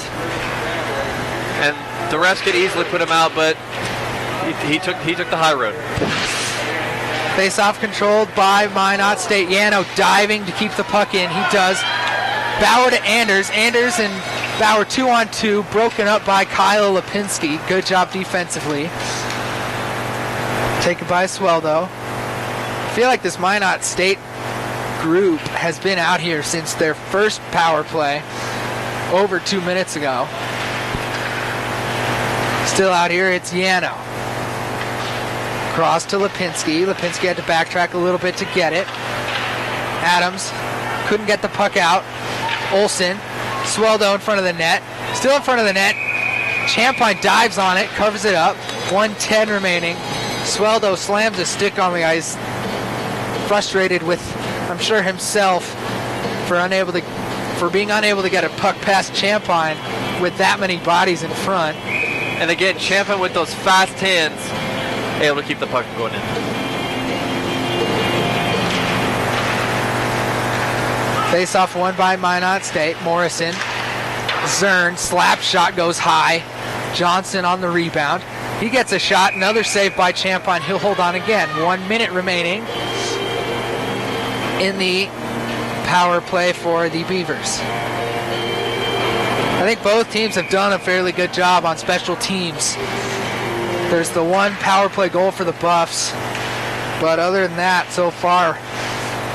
And the refs could easily put him out, but he took the high road. Face-off controlled by Minot State. Yano diving to keep the puck in. He does. Bauer to Anders. Anders and Bauer 2-on-2, broken up by Kyle Lipinski. Good job defensively. Taken by Swell, though. I feel like this Minot State group has been out here since their first power play over 2 minutes ago. Still out here, it's Yano. Cross to Lipinski. Lipinski had to backtrack a little bit to get it. Adams couldn't get the puck out. Olsen, Sweldo in front of the net. Still in front of the net. Champagne dives on it, covers it up. 1:10 remaining. Sweldo slams a stick on the ice. Frustrated with, I'm sure, himself for being unable to get a puck past Champagne with that many bodies in front. And again, Champagne with those fast hands, able to keep the puck from going in. Face-off won by Minot State. Morrison. Zern, slap shot goes high. Johnson on the rebound. He gets a shot. Another save by Champagne. He'll hold on again. 1 minute remaining in the power play for the Beavers. I think both teams have done a fairly good job on special teams. There's the one power play goal for the Buffs, but other than that, so far,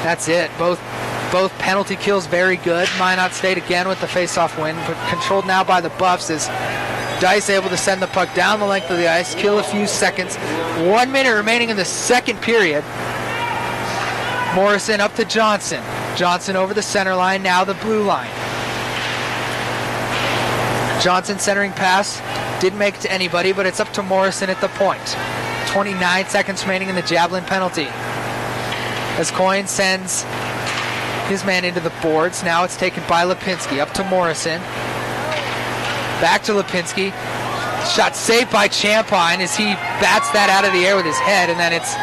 that's it. Both penalty kills very good. Minot State again with the face-off win, but controlled now by the Buffs as Dice able to send the puck down the length of the ice, kill a few seconds. 1 minute remaining in the second period. Morrison up to Johnson. Johnson over the center line, now the blue line. Johnson centering pass, didn't make it to anybody, but it's up to Morrison at the point. 29 seconds remaining in the Javelin penalty. As Coyne sends his man into the boards, now it's taken by Lipinski, up to Morrison. Back to Lipinski. Shot saved by Champagne as he bats that out of the air with his head, and then it's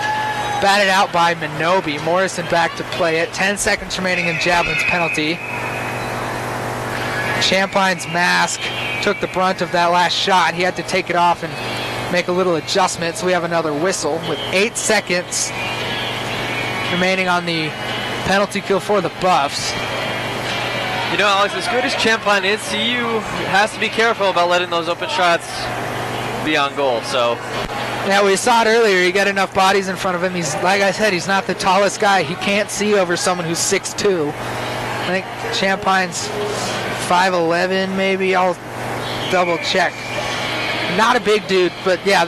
batted out by Minobi. Morrison back to play it. 10 seconds remaining in Javelin's penalty. Champagne's mask took the brunt of that last shot. He had to take it off and make a little adjustment, so we have another whistle with 8 seconds remaining on the penalty kill for the Buffs. You know, Alex, as good as Champagne is, CU has to be careful about letting those open shots be on goal. So, yeah, we saw it earlier. He got enough bodies in front of him. He's, like I said, he's not the tallest guy. He can't see over someone who's 6'2". I think Champagne's 5'11", maybe. I'll double check. Not a big dude, but yeah,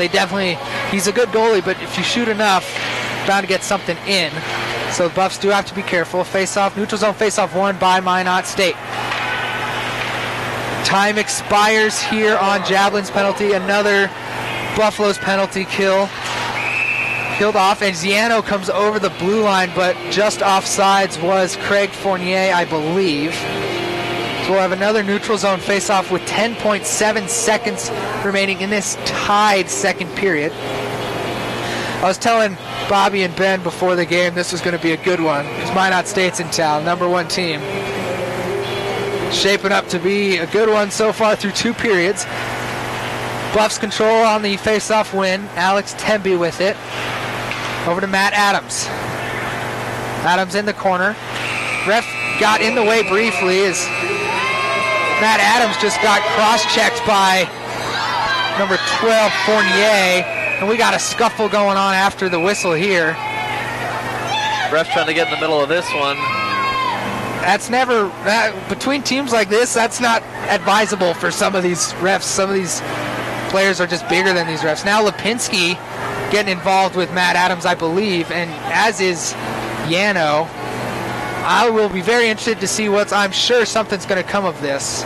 he's a good goalie, but if you shoot enough, bound to get something in. So the Buffs do have to be careful. Face-off, neutral zone face-off won by Minot State. Time expires here on Javelin's penalty. Another Buffalo's penalty kill. Killed off, and Ziano comes over the blue line, but just offsides was Craig Fournier, I believe. So we'll have another neutral zone face-off with 10.7 seconds remaining in this tied second period. I was telling Bobby and Ben before the game this was going to be a good one. It's Minot State's in town, number one team. Shaping up to be a good one so far through 2 periods. Buffs control on the face-off win. Alex Temby with it. Over to Matt Adams. Adams in the corner. Ref got in the way briefly as Matt Adams just got cross-checked by number 12, Fournier. And we got a scuffle going on after the whistle here. Ref trying to get in the middle of this one. That's never, between teams like this, that's not advisable for some of these refs. Some of these players are just bigger than these refs. Now Lipinski getting involved with Matt Adams, I believe, and as is Yano. I will be very interested to see I'm sure something's going to come of this.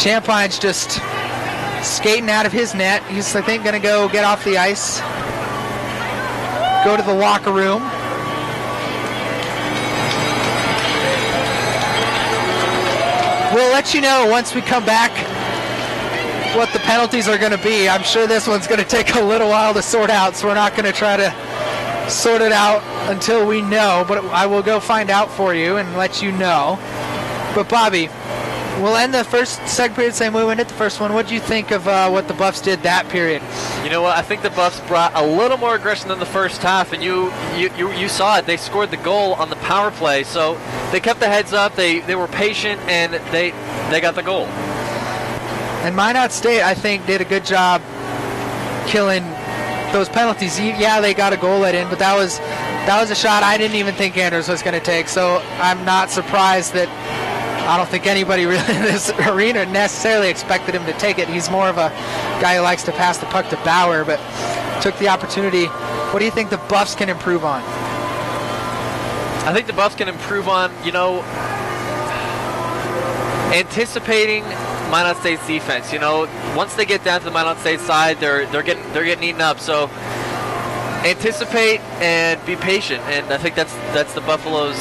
Champine's just skating out of his net. He's, I think, going to go get off the ice, go to the locker room. We'll let you know once we come back what the penalties are going to be. I'm sure this one's going to take a little while to sort out, so we're not going to try to sort it out until we know, but I will go find out for you and let you know. But Bobby, we'll end the second period same way we ended the first one. What do you think of what the Buffs did that period? You know what? I think the Buffs brought a little more aggression than the first half, and you saw it. They scored the goal on the power play, so they kept the heads up. They were patient, and they got the goal. And Minot State, I think, did a good job killing those penalties. Yeah, they got a goal let in, but that was a shot I didn't even think Anders was going to take. So I'm not surprised that I don't think anybody really in this arena necessarily expected him to take it. He's more of a guy who likes to pass the puck to Bauer, but took the opportunity. What do you think the Buffs can improve on? I think the Buffs can improve on, anticipating Minot State's defense. Once they get down to the Minot State side, they're getting eaten up. So anticipate and be patient, and I think that's the Buffalo's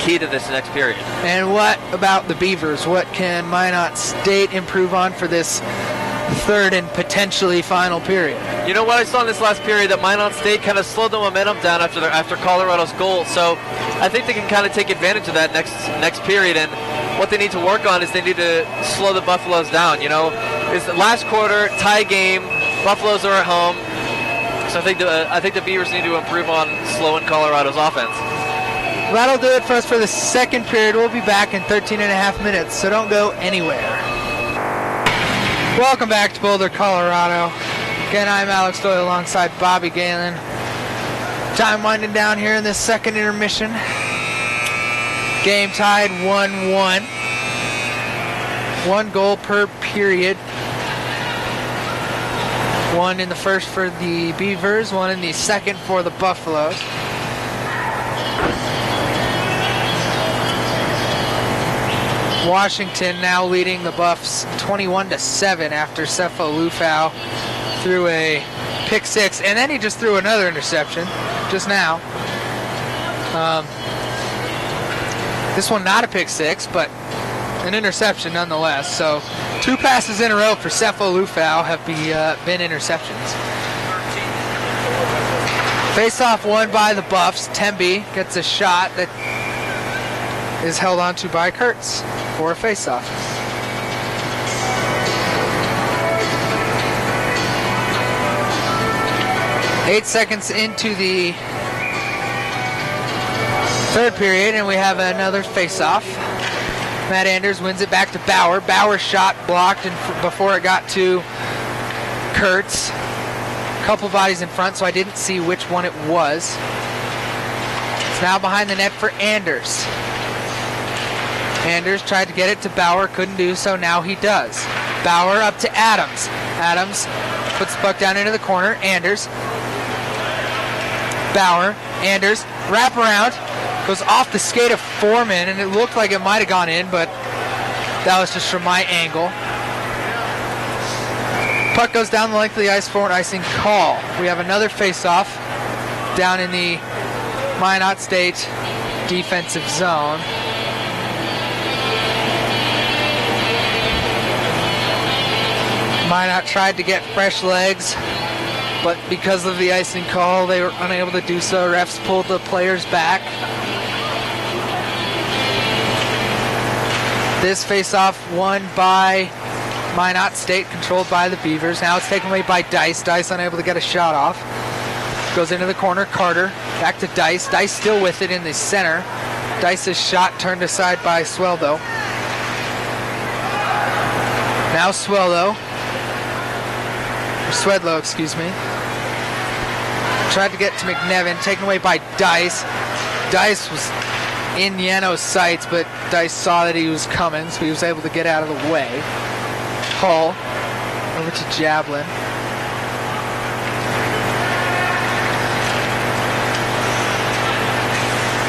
key to this next period. And what about the Beavers? What can Minot State improve on for this third and potentially final period? You know what I saw in this last period, that Minot State kind of slowed the momentum down after Colorado's goal. So I think they can kind of take advantage of that next period. And what they need to work on is they need to slow the Buffaloes down. It's the last quarter, tie game. Buffaloes are at home, so I think the Beavers need to improve on slowing Colorado's offense. That'll do it for us for the second period. We'll be back in 13 and a half minutes, so don't go anywhere. Welcome back to Boulder, Colorado. Again, I'm Alex Doyle alongside Bobby Galen. Time winding down here in this second intermission. Game tied 1-1. 1 goal per period. 1 in the first for the Beavers, 1 in the second for the Buffaloes. Washington now leading the Buffs 21-7 after Sefo Lufau threw a pick 6, and then he just threw another interception just now. This one not a pick 6, but an interception nonetheless. So 2 passes in a row for Sefo Lufau have been interceptions. Face-off won by the Buffs. Temby gets a shot that is held onto by Kurtz for a face-off. Eight seconds into the third period, and we have another face-off. Matt Anders wins it back to Bauer. Bauer's shot blocked before it got to Kurtz. Couple bodies in front, so I didn't see which one it was. It's now behind the net for Anders. Anders tried to get it to Bauer, couldn't do so, now he does. Bauer up to Adams. Adams puts the puck down into the corner. Anders. Bauer. Anders. Wrap around. Goes off the skate of Foreman, and it looked like it might have gone in, but that was just from my angle. Puck goes down the length of the ice for an icing call. We have another face-off down in the Minot State defensive zone. Minot tried to get fresh legs, but because of the icing call, they were unable to do so. Refs pulled the players back. This face-off won by Minot State, controlled by the Beavers. Now it's taken away by Dice. Dice unable to get a shot off. Goes into the corner, Carter. Back to Dice. Dice still with it in the center. Dice's shot turned aside by Sweldo. Now Swedlow, excuse me. Tried to get to McNevin, taken away by Dice. Dice was in Yano's sights, but Dice saw that he was coming, so he was able to get out of the way. Hall over to Jablin.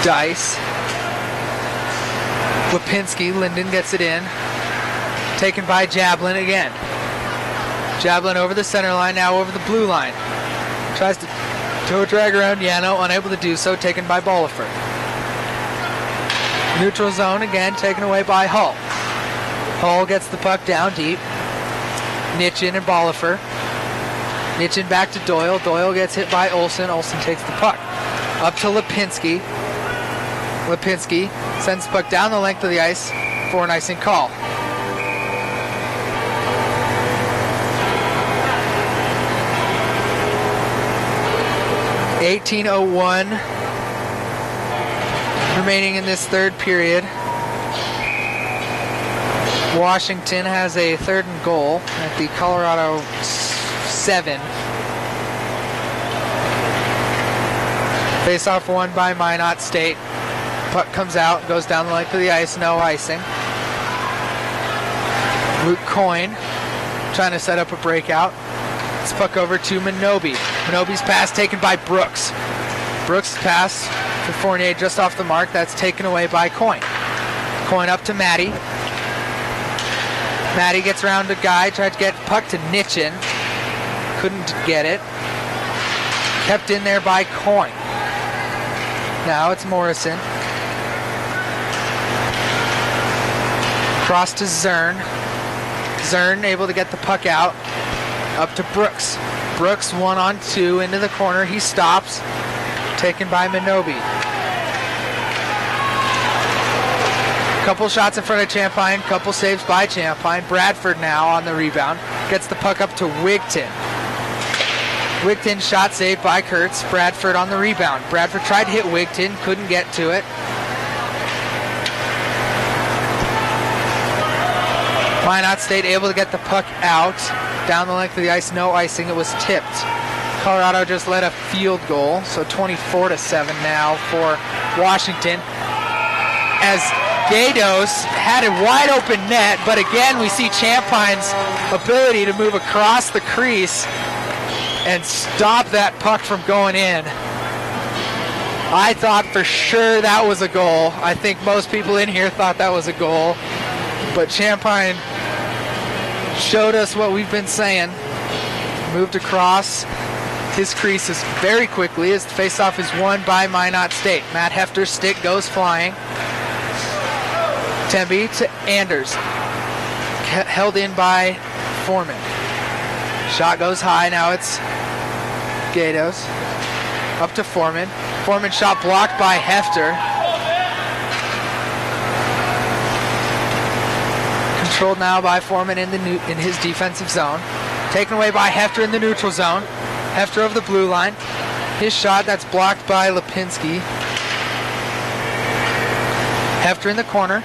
Dice. Lipinski, Linden gets it in. Taken by Jablin again. Jablin over the center line, now over the blue line. Tries to toe drag around Yano, unable to do so, taken by Bollifer. Neutral zone again, taken away by Hull. Hull gets the puck down deep. Nitchin and Bollifer. Nitchin back to Doyle. Doyle gets hit by Olsen. Olsen takes the puck. Up to Lipinski. Lipinski sends the puck down the length of the ice for an icing call. .18:01 remaining in this third period. Washington has a 3rd and goal at the Colorado 7. Face-off won by Minot State. Puck comes out, goes down the length of the ice, no icing. Luke Coyne trying to set up a breakout. This puck over to Minobi. Minobi's pass taken by Brooks. Brooks' pass to Fournier just off the mark. That's taken away by Coyne. Coyne up to Matty. Matty gets around a guy, tried to get puck to Nitchin. Couldn't get it. Kept in there by Coyne. Now it's Morrison. Cross to Zern. Zern able to get the puck out. Up to Brooks. Brooks 1-on-2 into the corner. He stops. Taken by Minobi. Couple shots in front of Champagne. Couple saves by Champagne. Bradford now on the rebound. Gets the puck up to Wigton. Wigton shot saved by Kurtz. Bradford on the rebound. Bradford tried to hit Wigton. Couldn't get to it. Minot State able to get the puck out. Down the length of the ice, no icing. It was tipped. Colorado just led a field goal, so 24-7 now for Washington. As Gatos had a wide open net, but again we see Champine's ability to move across the crease and stop that puck from going in. I thought for sure that was a goal. I think most people in here thought that was a goal, but Champagne showed us what we've been saying. Moved across his creases very quickly as the faceoff is won by Minot State. Matt Hefter's stick goes flying. Temby to Anders. Held in by Foreman. Shot goes high. Now it's Gatos. Up to Foreman. Foreman shot blocked by Hefter. Controlled now by Foreman in his defensive zone. Taken away by Hefter in the neutral zone. Hefter over the blue line. His shot, that's blocked by Lipinski. Hefter in the corner.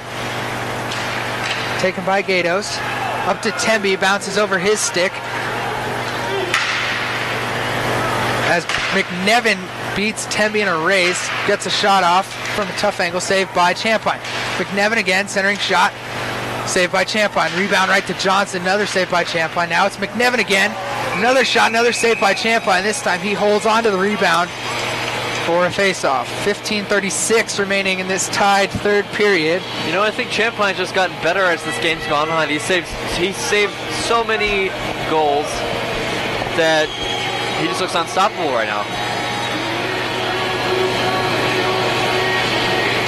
Taken by Gatos. Up to Temby, bounces over his stick. As McNevin beats Temby in a race, gets a shot off from a tough angle, saved by Champagne. McNevin again, centering shot. Saved by Champagne. Rebound right to Johnson. Another save by Champagne. Now it's McNevin again. Another shot. Another save by Champagne. This time he holds on to the rebound for a face-off. 15:36 remaining in this tied third period. You know, I think Champlain's just gotten better as this game's gone on. He saved so many goals that he just looks unstoppable right now.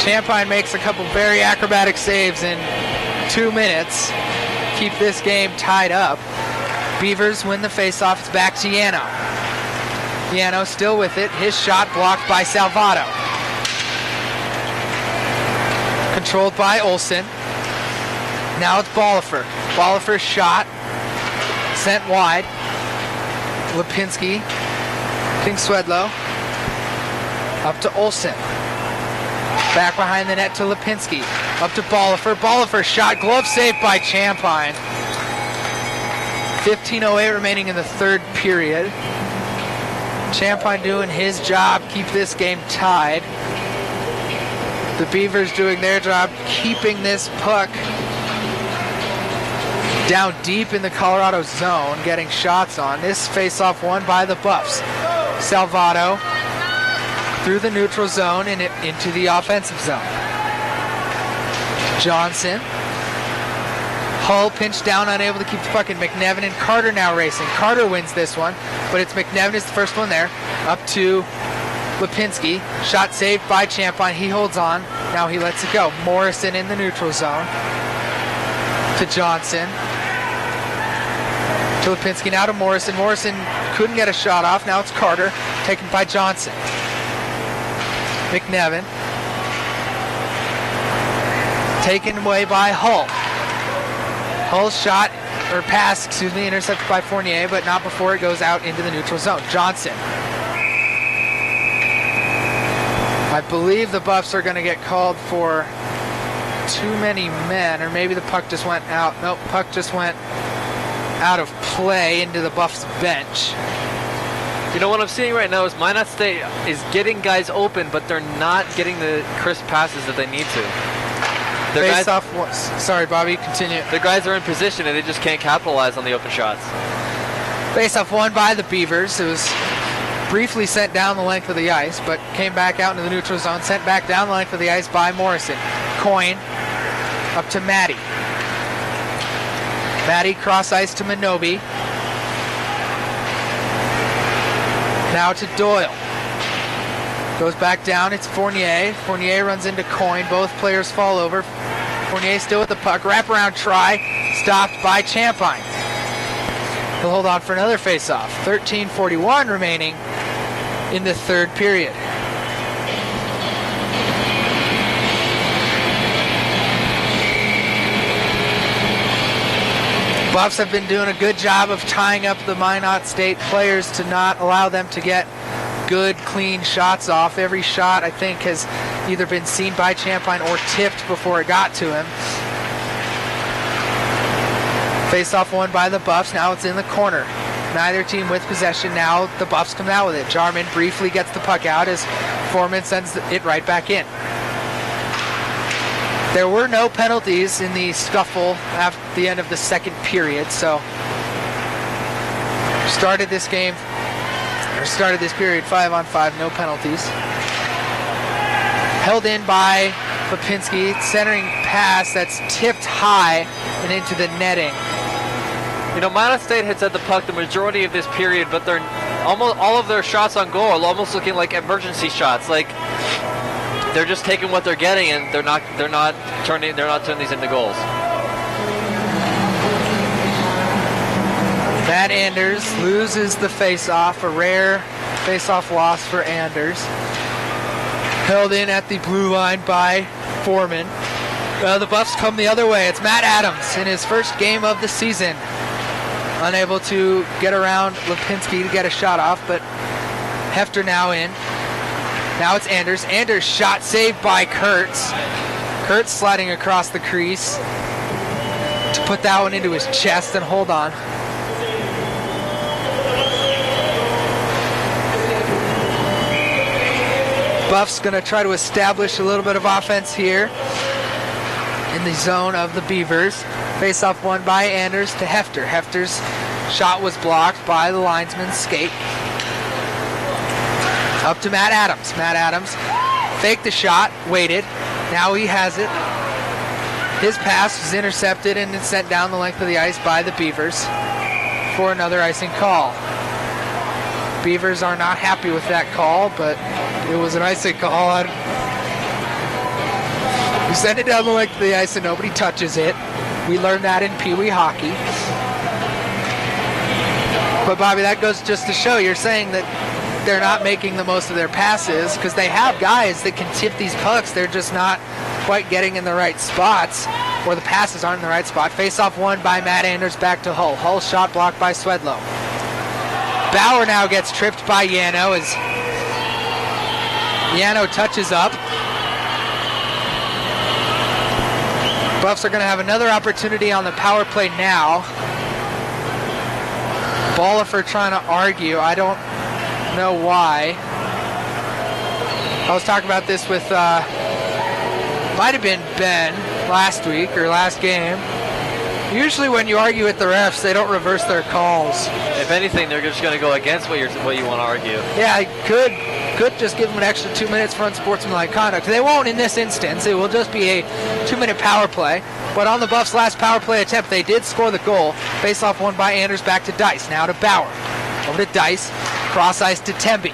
Champagne makes a couple very acrobatic saves in 2 minutes. Keep this game tied up. Beavers win the faceoff. It's back to Yano. Yano still with it. His shot blocked by Salvato. Controlled by Olsen. Now it's Bollifer. Bollifer's shot. Sent wide. Lipinski. King Swedlow. Up to Olsen. Back behind the net to Lipinski. Up to Bollifer. Bollifer's shot. Glove saved by Champagne. 15:08 remaining in the third period. Champagne doing his job. Keep this game tied. The Beavers doing their job. Keeping this puck down deep in the Colorado zone. Getting shots on. This face-off won by the Buffs. Salvato through the neutral zone and into the offensive zone. Johnson. Hull pinched down, unable to keep the puck in. McNevin and Carter now racing. Carter wins this one, but it's McNevin is the first one there. Up to Lipinski. Shot saved by Champagne. He holds on. Now he lets it go. Morrison in the neutral zone. To Johnson. To Lipinski, now to Morrison. Morrison couldn't get a shot off. Now it's Carter, taken by Johnson. McNevin. Taken away by Hull. Hull's shot, or pass, intercepted by Fournier, but not before it goes out into the neutral zone. Johnson. I believe the Buffs are going to get called for too many men, or maybe the puck just went out. Nope, puck just went out of play into the Buffs bench. You know what I'm seeing right now is Minot State is getting guys open, but they're not getting the crisp passes that they need to. Face off. Sorry, Bobby, continue. The guys are in position and they just can't capitalize on the open shots. Face off won by the Beavers. It was briefly sent down the length of the ice, but came back out into the neutral zone. Sent back down the length of the ice by Morrison. Coyne up to Matty. Matty cross ice to Minobi. Now to Doyle. Goes back down, it's Fournier. Fournier runs into Coyne. Both players fall over. Fournier still with the puck. Wraparound try. Stopped by Champagne. He'll hold on for another face-off. 13:41 remaining in the third period. Buffs have been doing a good job of tying up the Minot State players to not allow them to get good, clean shots off. Every shot, I think, has either been seen by Champagne or tipped before it got to him. Face-off won by the Buffs. Now it's in the corner. Neither team with possession. Now the Buffs come out with it. Jarman briefly gets the puck out as Foreman sends it right back in. There were no penalties in the scuffle after the end of the second period, so started this period 5-on-5, no penalties. Held in by Lipinski, centering pass that's tipped high and into the netting. You know, Minot State has had the puck the majority of this period, but they're almost all of their shots on goal are almost looking like emergency shots. Like they're just taking what they're getting and they're not turning these into goals. Matt Anders loses the face-off, a rare face-off loss for Anders. Held in at the blue line by Foreman. The Buffs come the other way. It's Matt Adams in his first game of the season. Unable to get around Lipinski to get a shot off, but Hefter now in. Now it's Anders. Anders shot saved by Kurtz. Kurtz sliding across the crease to put that one into his chest and hold on. Buff's going to try to establish a little bit of offense here in the zone of the Beavers. Face-off won by Anders to Hefter. Hefter's shot was blocked by the linesman's skate. Up to Matt Adams. Matt Adams faked the shot, waited. Now he has it. His pass was intercepted and it's sent down the length of the ice by the Beavers for another icing call. Beavers are not happy with that call, but it was an icing call. You send it down the length of the ice and nobody touches it. We learned that in Pee Wee hockey. But Bobby, that goes just to show you're saying that they're not making the most of their passes because they have guys that can tip these pucks. They're just not quite getting in the right spots. or the passes aren't in the right spot. Face-off won by Matt Anders back to Hull. Hull shot blocked by Swedlow. Bauer now gets tripped by Yano as Yano touches up. Buffs are going to have another opportunity on the power play now. Bollifer trying to argue. I don't know why. I was talking about this with, might have been Ben last week or last game. Usually when you argue with the refs, they don't reverse their calls. If anything, they're just going to go against what you want to argue. Yeah, I could just give them an extra 2 minutes for unsportsmanlike conduct. They won't in this instance. It will just be a 2-minute power play. But on the Buffs' last power play attempt, they did score the goal. Face-off won by Anders, back to Dice. Now to Bauer. Over to Dice. Cross ice to Temby.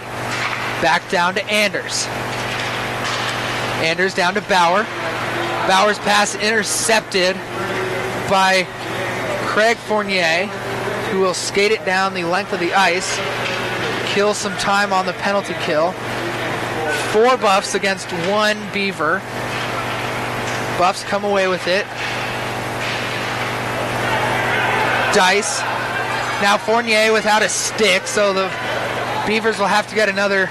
Back down to Anders. Anders down to Bauer. Bauer's pass intercepted by Craig Fournier, who will skate it down the length of the ice, kill some time on the penalty kill. 4 Buffs against 1 Beaver. Buffs come away with it. Dice. Now Fournier without a stick, so the Beavers will have to get another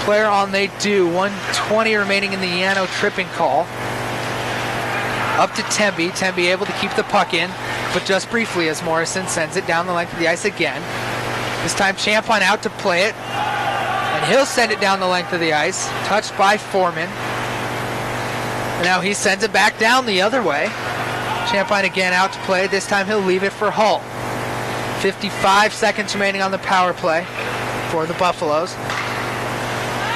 player on. They do. 1:20 remaining in the Yano tripping call. Up to Temby. Temby able to keep the puck in, but just briefly as Morrison sends it down the length of the ice again. This time Champagne out to play it, and he'll send it down the length of the ice. Touched by Foreman. And now he sends it back down the other way. Champagne again out to play. This time he'll leave it for Hull. 55 seconds remaining on the power play for the Buffaloes.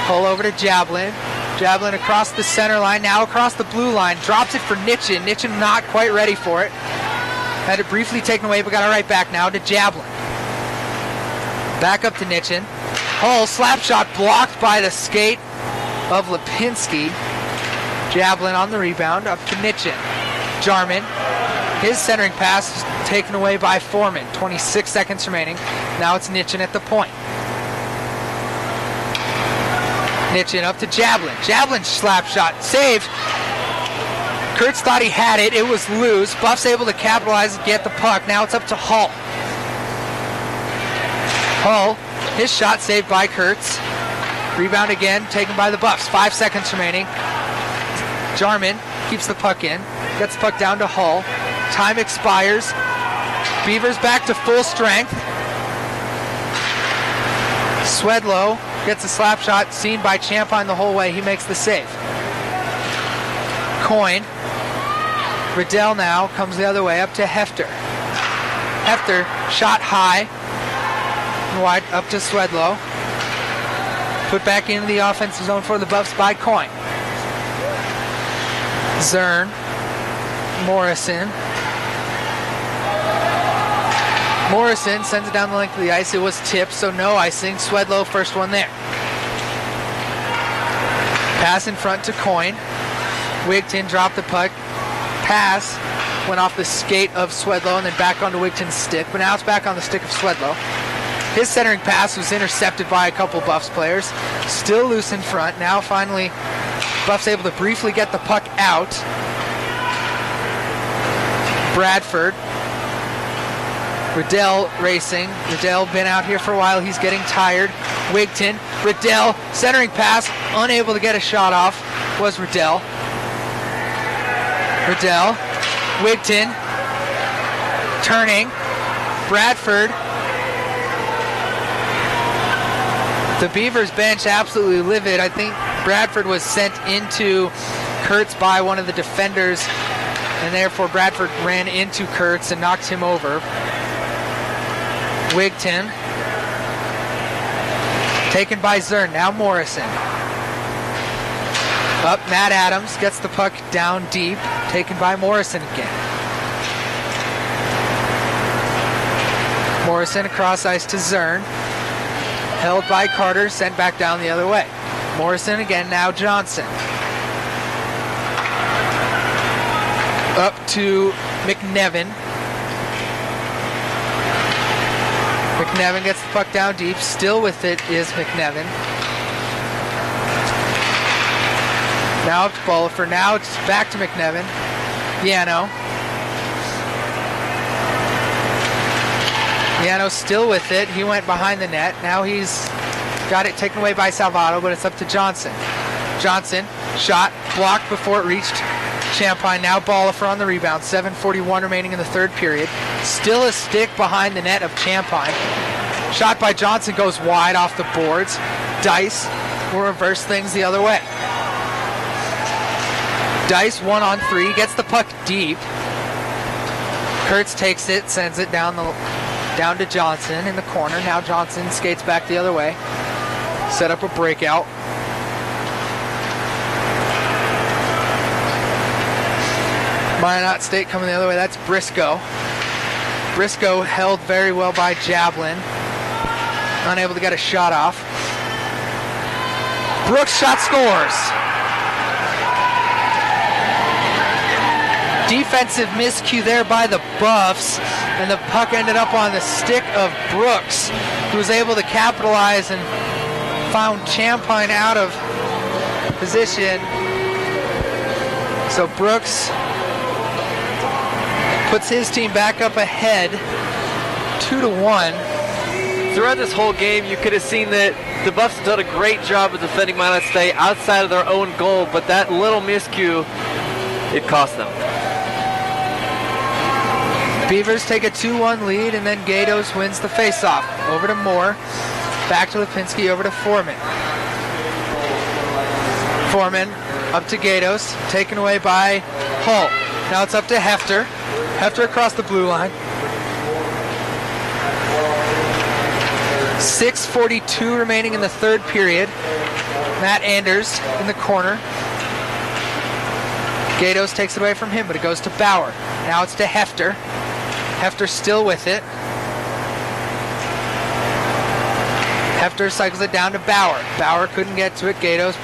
Hull over to Jablin. Jablin across the center line, now across the blue line. Drops it for Nitchin. Nitchin not quite ready for it. Had it briefly taken away, but got it right back now to Jablin. Back up to Nitchin. Hull slap shot blocked by the skate of Lipinski. Jablin on the rebound, up to Nitchin. Jarman. His centering pass is taken away by Foreman. 26 seconds remaining. Now it's Nitchin at the point. Nitchin up to Jablin. Jablin slap shot. Saved. Kurtz thought he had it. It was loose. Buff's able to capitalize and get the puck. Now it's up to Hull. Hull. His shot saved by Kurtz. Rebound again. Taken by the Buffs. 5 seconds remaining. Jarman keeps the puck in. Gets the puck down to Hull. Time expires. Beavers back to full strength. Swedlow gets a slap shot seen by Champagne the whole way. He makes the save. Coyne. Riddell now comes the other way up to Hefter. Hefter shot high. Wide up to Swedlow. Put back into the offensive zone for the Buffs by Coyne. Zern. Morrison. Morrison sends it down the length of the ice. It was tipped, so no icing. Swedlow, first one there. Pass in front to Coyne. Wigton dropped the puck. Pass went off the skate of Swedlow and then back onto Wigton's stick, but now it's back on the stick of Swedlow. His centering pass was intercepted by a couple Buffs players. Still loose in front. Now finally Buffs able to briefly get the puck out. Bradford. Riddell racing. Riddell been out here for a while. He's getting tired. Wigton. Riddell. Centering pass. Unable to get a shot off was Riddell. Riddell. Wigton. Turning. Bradford. The Beavers bench absolutely livid. I think Bradford was sent into Kurtz by one of the defenders, and therefore Bradford ran into Kurtz and knocked him over. Wigton. Taken by Zern. Now Morrison. Up, Matt Adams gets the puck down deep. Taken by Morrison again. Morrison across ice to Zern. Held by Carter, sent back down the other way. Morrison again, now Johnson. Up to McNevin. McNevin gets the puck down deep. Still with it is McNevin. Now it's Bollifer. Now it's back to McNevin. Yano. Yano still with it. He went behind the net. Now he's got it taken away by Salvato, but it's up to Johnson. Johnson, shot, blocked before it reached Champagne. Now Bollifer on the rebound. 7:41 remaining in the third period. Still a stick behind the net of Champagne. Shot by Johnson goes wide off the boards. Dice will reverse things the other way. Dice 1-on-3, gets the puck deep. Kurtz takes it, sends it down to Johnson in the corner. Now Johnson skates back the other way. Set up a breakout. Minot State coming the other way. That's Briscoe. Briscoe held very well by Jablin. Unable to get a shot off. Brooks shot scores. Defensive miscue there by the Buffs, and the puck ended up on the stick of Brooks, who was able to capitalize and found Champagne out of position. So Brooks puts his team back up ahead 2-1. Throughout this whole game, you could have seen that the Buffs have done a great job of defending Minot State outside of their own goal, but that little miscue, it cost them. Beavers take a 2-1 lead, and then Gatos wins the faceoff. Over to Moore, back to Lipinski, over to Foreman. Foreman up to Gatos, taken away by Hull. Now it's up to Hefter. Hefter across the blue line. 6:42 remaining in the third period. Matt Anders in the corner. Gatos takes it away from him, but it goes to Bauer. Now it's to Hefter. Hefter still with it. Hefter cycles it down to Bauer. Bauer couldn't get to it. Gatos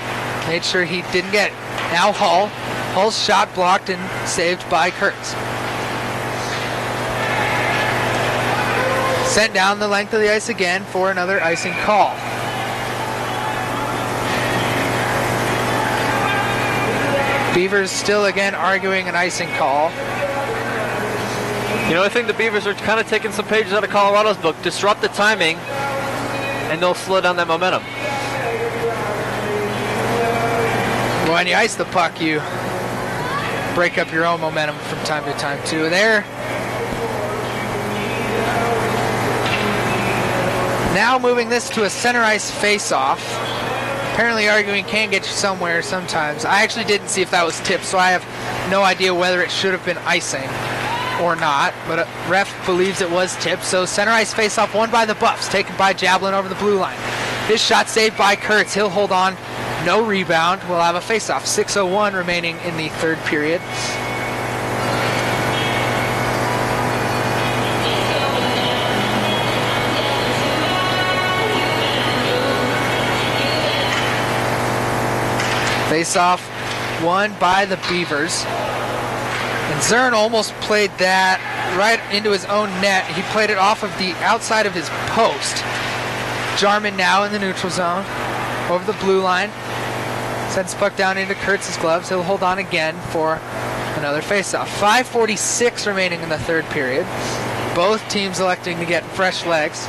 made sure he didn't get it. Now Hull. Hull's shot blocked and saved by Kurtz. Sent down the length of the ice again for another icing call. Beavers still again arguing an icing call. You know, I think the Beavers are kind of taking some pages out of Colorado's book. Disrupt the timing, and they'll slow down that momentum. When you ice the puck, you break up your own momentum from time to time, too. There. Now moving this to a center ice face-off. Apparently arguing can get you somewhere sometimes. I actually didn't see if that was tipped, so I have no idea whether it should have been icing or not, but a ref believes it was tipped. So center ice face-off won by the Buffs, taken by Jablin over the blue line. His shot saved by Kurtz. He'll hold on, no rebound. We'll have a face-off. 6:01 remaining in the third period. Face-off won by the Beavers. And Zern almost played that right into his own net. He played it off of the outside of his post. Jarman now in the neutral zone. Over the blue line. Sends puck down into Kurtz's gloves. He'll hold on again for another face-off. 5:46 remaining in the third period. Both teams electing to get fresh legs.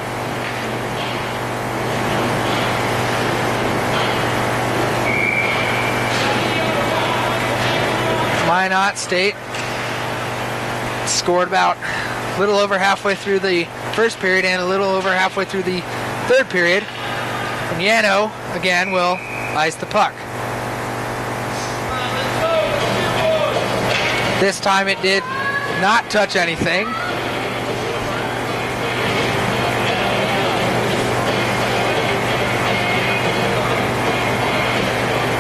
Minot State scored about a little over halfway through the first period and a little over halfway through the third period. And Yano, again, will ice the puck. This time it did not touch anything.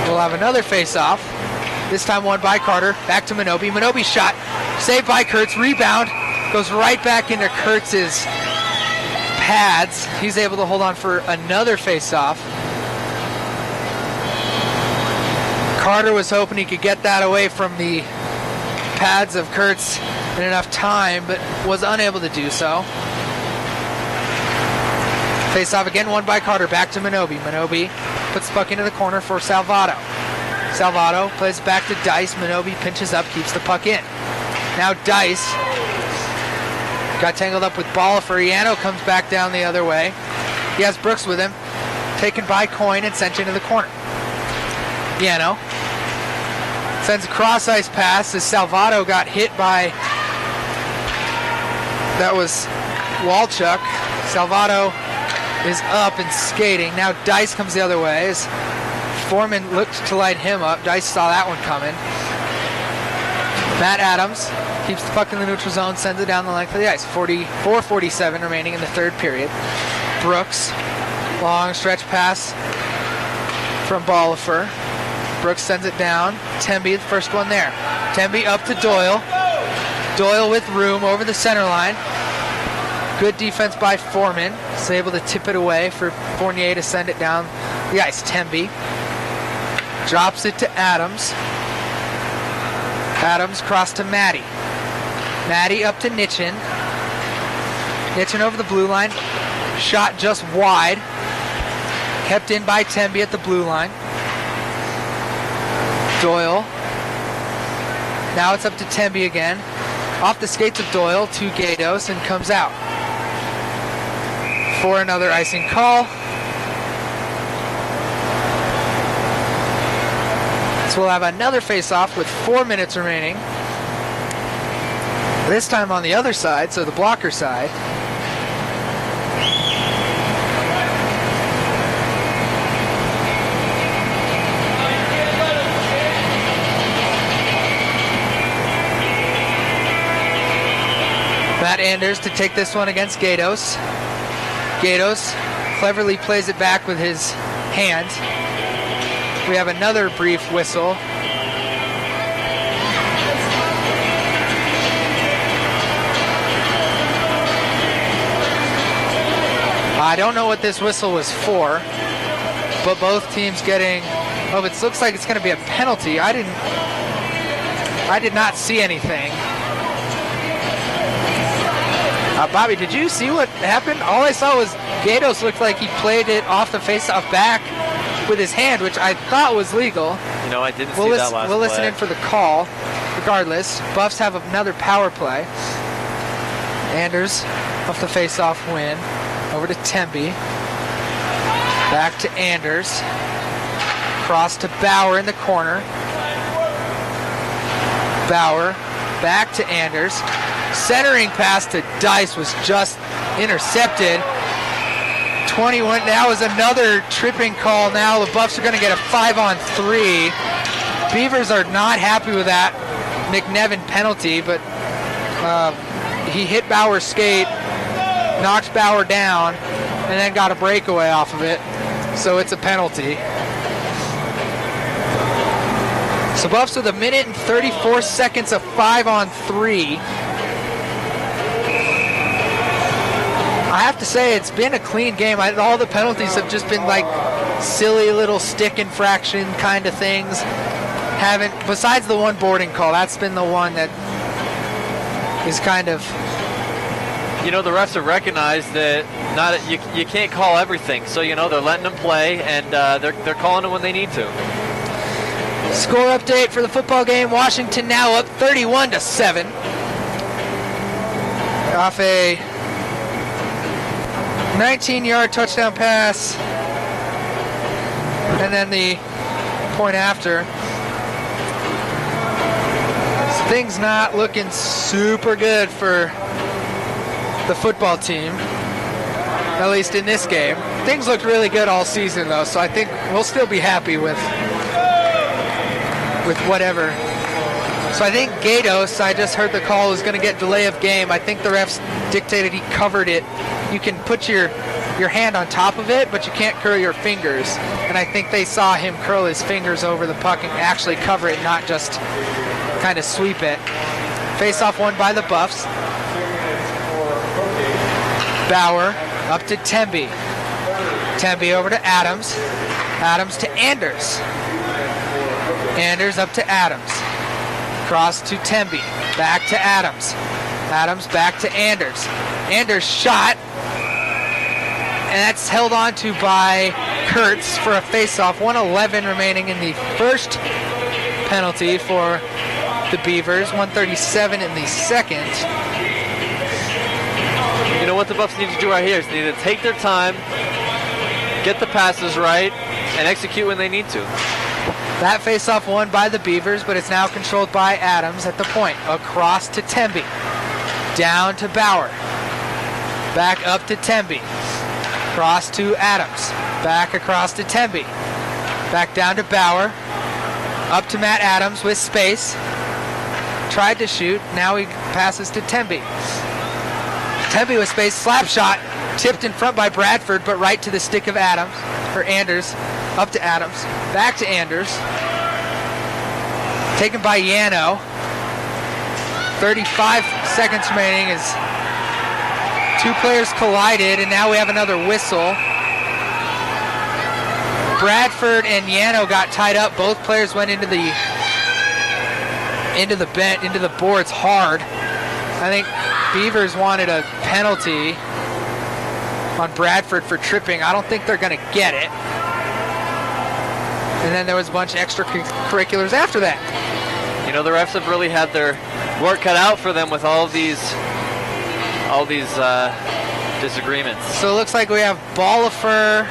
We'll have another face-off. This time won by Carter. Back to Minobi. Minobi's shot. Saved by Kurtz. Rebound. Goes right back into Kurtz's pads. He's able to hold on for another face-off. Carter was hoping he could get that away from the pads of Kurtz in enough time, but was unable to do so. Face-off again won by Carter. Back to Minobi. Minobi puts the puck into the corner for Salvato. Salvato plays back to Dice. Minobi pinches up, keeps the puck in. Now Dice got tangled up with Bolifer. Yano comes back down the other way. He has Brooks with him. Taken by Coyne and sent into the corner. Yano sends a cross ice pass as Salvato got hit by, that was Walchuk. Salvato is up and skating. Now Dice comes the other way as Foreman looked to light him up. Dice saw that one coming. Matt Adams keeps the puck in the neutral zone, sends it down the length of the ice. 4:47 remaining in the third period. Brooks, long stretch pass from Bolifer. Brooks sends it down. Temby, the first one there. Temby up to Doyle. Doyle with room over the center line. Good defense by Foreman. He's able to tip it away for Fournier to send it down the ice. Temby drops it to Adams. Adams cross to Matty. Matty up to Nitchin. Nitchin over the blue line. Shot just wide. Kept in by Temby at the blue line. Doyle. Now it's up to Temby again. Off the skates of Doyle to Gatos and comes out for another icing call. So we'll have another face-off with 4 minutes remaining. This time on the other side, so the blocker side. Matt Anders to take this one against Gatos. Gatos cleverly plays it back with his hand. We have another brief whistle. I don't know what this whistle was for, but both teams getting, oh, it looks like it's going to be a penalty. I did not see anything. Bobby, did you see what happened? All I saw was Gatos looked like he played it off the face-off back with his hand, which I thought was legal. You know, I didn't see that last We'll listen play. in for the call. Regardless, Buffs have another power play. Anders off the face-off win. Over to Temby. Back to Anders. Cross to Bauer in the corner. Bauer back to Anders. Centering pass to Dice was just intercepted. 21. Now is another tripping call. Now the Buffs are going to get a 5-on-3. Beavers are not happy with that McNevin penalty, but he hit Bauer's skate, knocked Bauer down, and then got a breakaway off of it. So it's a penalty. So Buffs with 1 minute and 34 seconds of 5-on-3. I have to say it's been a clean game. All the penalties have just been like silly little stick infraction kind of things. Besides the one boarding call, that's been the one that is kind of. You know, the refs have recognized that you can't call everything. So you know they're letting them play, and they're calling them when they need to. Score update for the football game. Washington now up 31-7 off a 19-yard touchdown pass, and then the point after. So things not looking super good for the football team, at least in this game. Things looked really good all season, though, so I think we'll still be happy with whatever. So I think Gatos, I just heard the call, is going to get delay of game. I think the refs dictated he covered it. You can put your hand on top of it, but you can't curl your fingers. And I think they saw him curl his fingers over the puck and actually cover it, not just kind of sweep it. Face-off won by the Buffs. Bauer up to Temby. Temby over to Adams. Adams to Anders. Anders up to Adams. Cross to Temby. Back to Adams. Adams back to Anders. Anders shot. And that's held on to by Kurtz for a face-off. 1:11 remaining in the first penalty for the Beavers. 137 in the second. You know what the Buffs need to do right here is they need to take their time, get the passes right, and execute when they need to. That faceoff won by the Beavers, but it's now controlled by Adams at the point. Across to Temby. Down to Bauer. Back up to Temby. Cross to Adams. Back across to Temby. Back down to Bauer. Up to Matt Adams with space. Tried to shoot. Now he passes to Temby. Temby with space. Slap shot. Tipped in front by Bradford, but right to the stick of Adams. Or Anders. Up to Adams. Back to Anders. Taken by Yano. 35 seconds remaining as two players collided, and now we have another whistle. Bradford and Yano got tied up. Both players went into the boards hard. I think Beavers wanted a penalty on Bradford for tripping. I don't think they're going to get it. And then there was a bunch of extracurriculars after that. You know, the refs have really had their work cut out for them with all these disagreements. So it looks like we have Bolifer,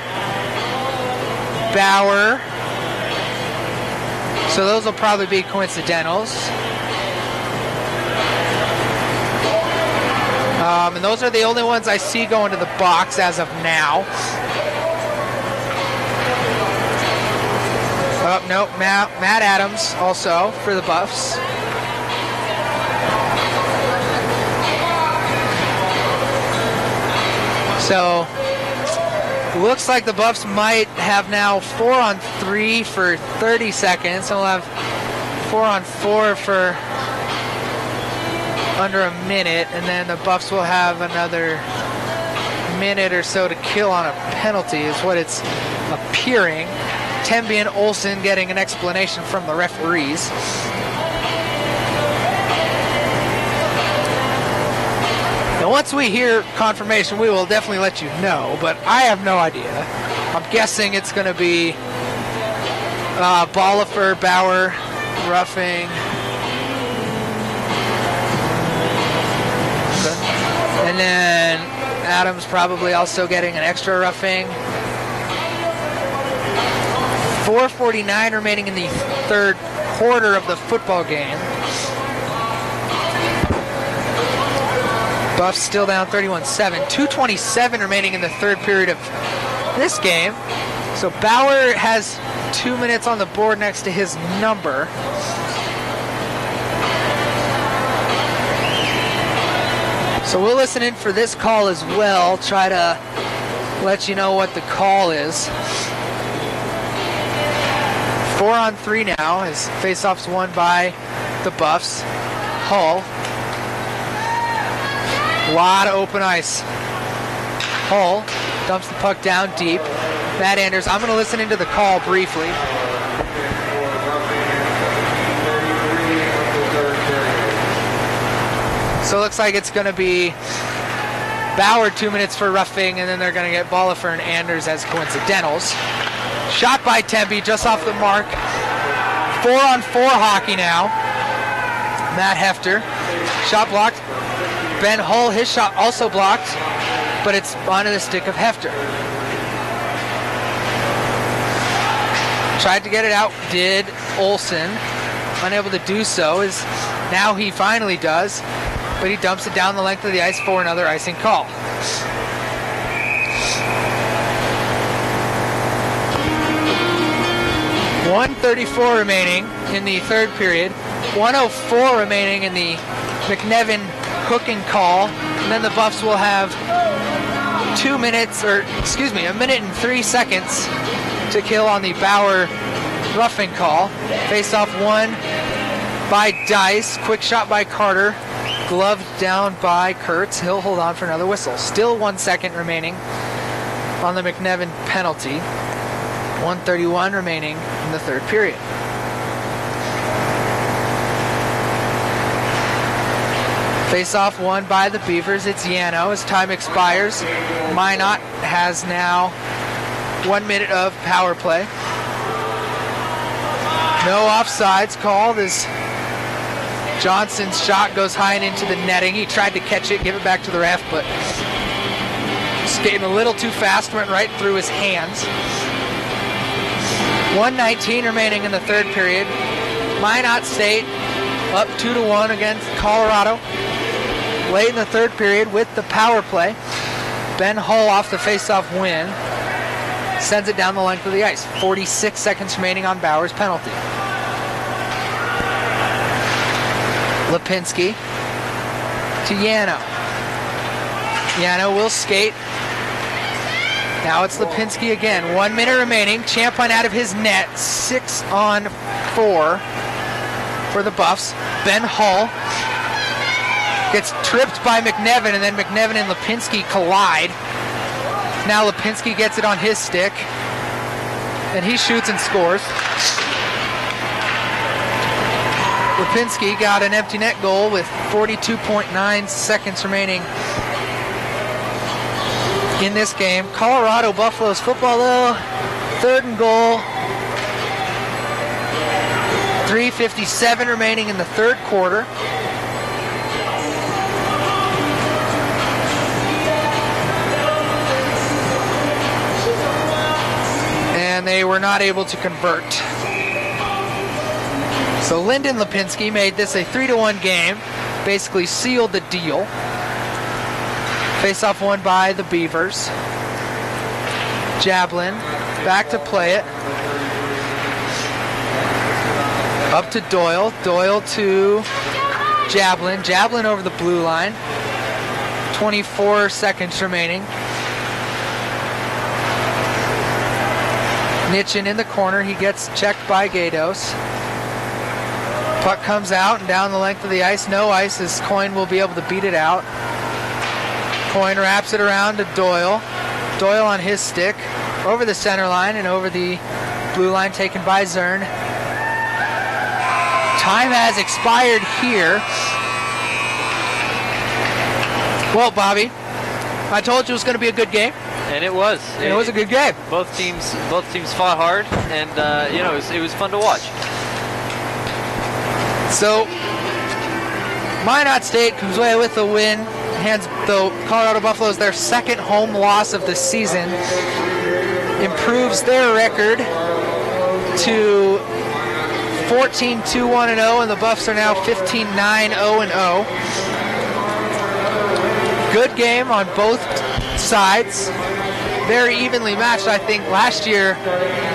Bauer. So those will probably be coincidentals. And those are the only ones I see going to the box as of now. Oh, no, Matt Adams also for the Buffs. So, looks like the Buffs might have now 4-on-3 for 30 seconds. And we'll have 4-on-4 for under a minute. And then the Buffs will have another minute or so to kill on a penalty is what it's appearing. Temby and Olsen getting an explanation from the referees. And once we hear confirmation, we will definitely let you know, but I have no idea. I'm guessing it's going to be Bolifer, Bauer, roughing. And then Adams probably also getting an extra roughing. 4:49 remaining in the third quarter of the football game. Buffs still down 31-7. 2:27 remaining in the third period of this game. So Bauer has 2 minutes on the board next to his number. So we'll listen in for this call as well. Try to let you know what the call is. 4-on-3 now as faceoffs won by the Buffs. Hull. A lot of open ice. Hull dumps the puck down deep. Matt Anders, I'm going to listen into the call briefly. So it looks like it's going to be Bauer 2 minutes for roughing, and then they're going to get Bolifer and Anders as coincidentals. Shot by Temby just off the mark. 4-on-4 hockey now. Matt Hefter. Shot blocked. Ben Hull, his shot also blocked, but it's onto the stick of Hefter. Tried to get it out, did Olsen. Unable to do so, is now he finally does, but he dumps it down the length of the ice for another icing call. .134 remaining in the third period. 1:04 remaining in the McNevin hooking call. And then the Buffs will have 2 minutes, or excuse me, 1 minute and 3 seconds to kill on the Bauer roughing call. Face-off won by Dice. Quick shot by Carter. Gloved down by Kurtz. He'll hold on for another whistle. Still 1 second remaining on the McNevin penalty. 1:31 remaining in the third period. Face-off won by the Beavers. It's Yano as time expires. Minot has now 1 minute of power play. No offsides called as Johnson's shot goes high and into the netting. He tried to catch it, give it back to the ref, but skating a little too fast, went right through his hands. 1:19 remaining in the third period. Minot State up 2-1 against Colorado. Late in the third period with the power play. Ben Hull off the faceoff win. Sends it down the length of the ice. 46 seconds remaining on Bauer's penalty. Lipinski to Yano. Yano will skate. Now it's Lipinski again. 1 minute remaining. Champagne out of his net. 6-on-4 for the Buffs. Ben Hull gets tripped by McNevin, and then McNevin and Lipinski collide. Now Lipinski gets it on his stick, and he shoots and scores. Lipinski got an empty net goal with 42.9 seconds remaining in this game. Colorado Buffaloes football though, 3rd and goal. 3:57 remaining in the third quarter. And they were not able to convert. So Lyndon Lipinski made this a 3-1 game, basically sealed the deal. Face-off won by the Beavers. Jablin back to play it. Up to Doyle. Doyle to Jablin. Jablin over the blue line. 24 seconds remaining. Nitchin in the corner. He gets checked by Gatos. Puck comes out and down the length of the ice. No ice as Coyne will be able to beat it out. Coyne wraps it around to Doyle. Doyle on his stick. Over the center line and over the blue line taken by Zern. Time has expired here. Well, Bobby, I told you it was going to be a good game. And it was. It was a good game. Both teams fought hard, and it was fun to watch. So, Minot State comes away with the win, hands the Colorado Buffaloes their second home loss of the season, improves their record to 14-2-1-0, and the Buffs are now 15-9-0-0. Good game on both sides. Very evenly matched, I think. Last year,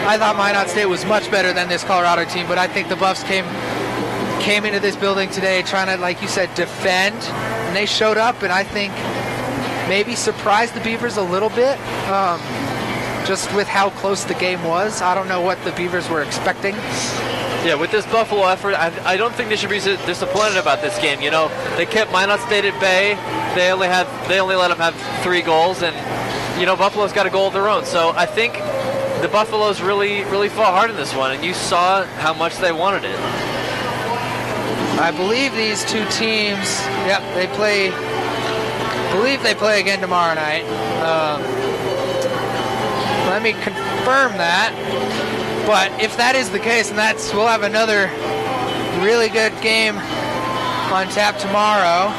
I thought Minot State was much better than this Colorado team, but I think the Buffs came into this building today trying to, like you said, defend, and they showed up, and I think maybe surprised the Beavers a little bit, just with how close the game was. I don't know what the Beavers were expecting. Yeah, with this Buffalo effort, I don't think they should be disappointed about this game. You know, they kept Minot State at bay. They only let them have 3 goals, and Buffalo's got a goal of their own. So I think the Buffaloes really fought hard in this one, and you saw how much they wanted it. I believe these two teams, they play again tomorrow night. Let me confirm that. But if that is the case, and we'll have another really good game on tap tomorrow,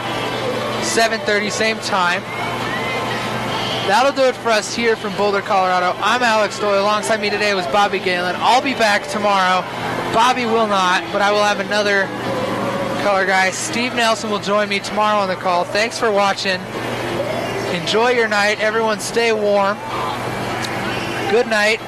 7:30, same time. That'll do it for us here from Boulder, Colorado. I'm Alex Doyle. Alongside me today was Bobby Galen. I'll be back tomorrow. Bobby will not, but I will have another color guy. Steve Nelson will join me tomorrow on the call. Thanks for watching. Enjoy your night. Everyone stay warm. Good night.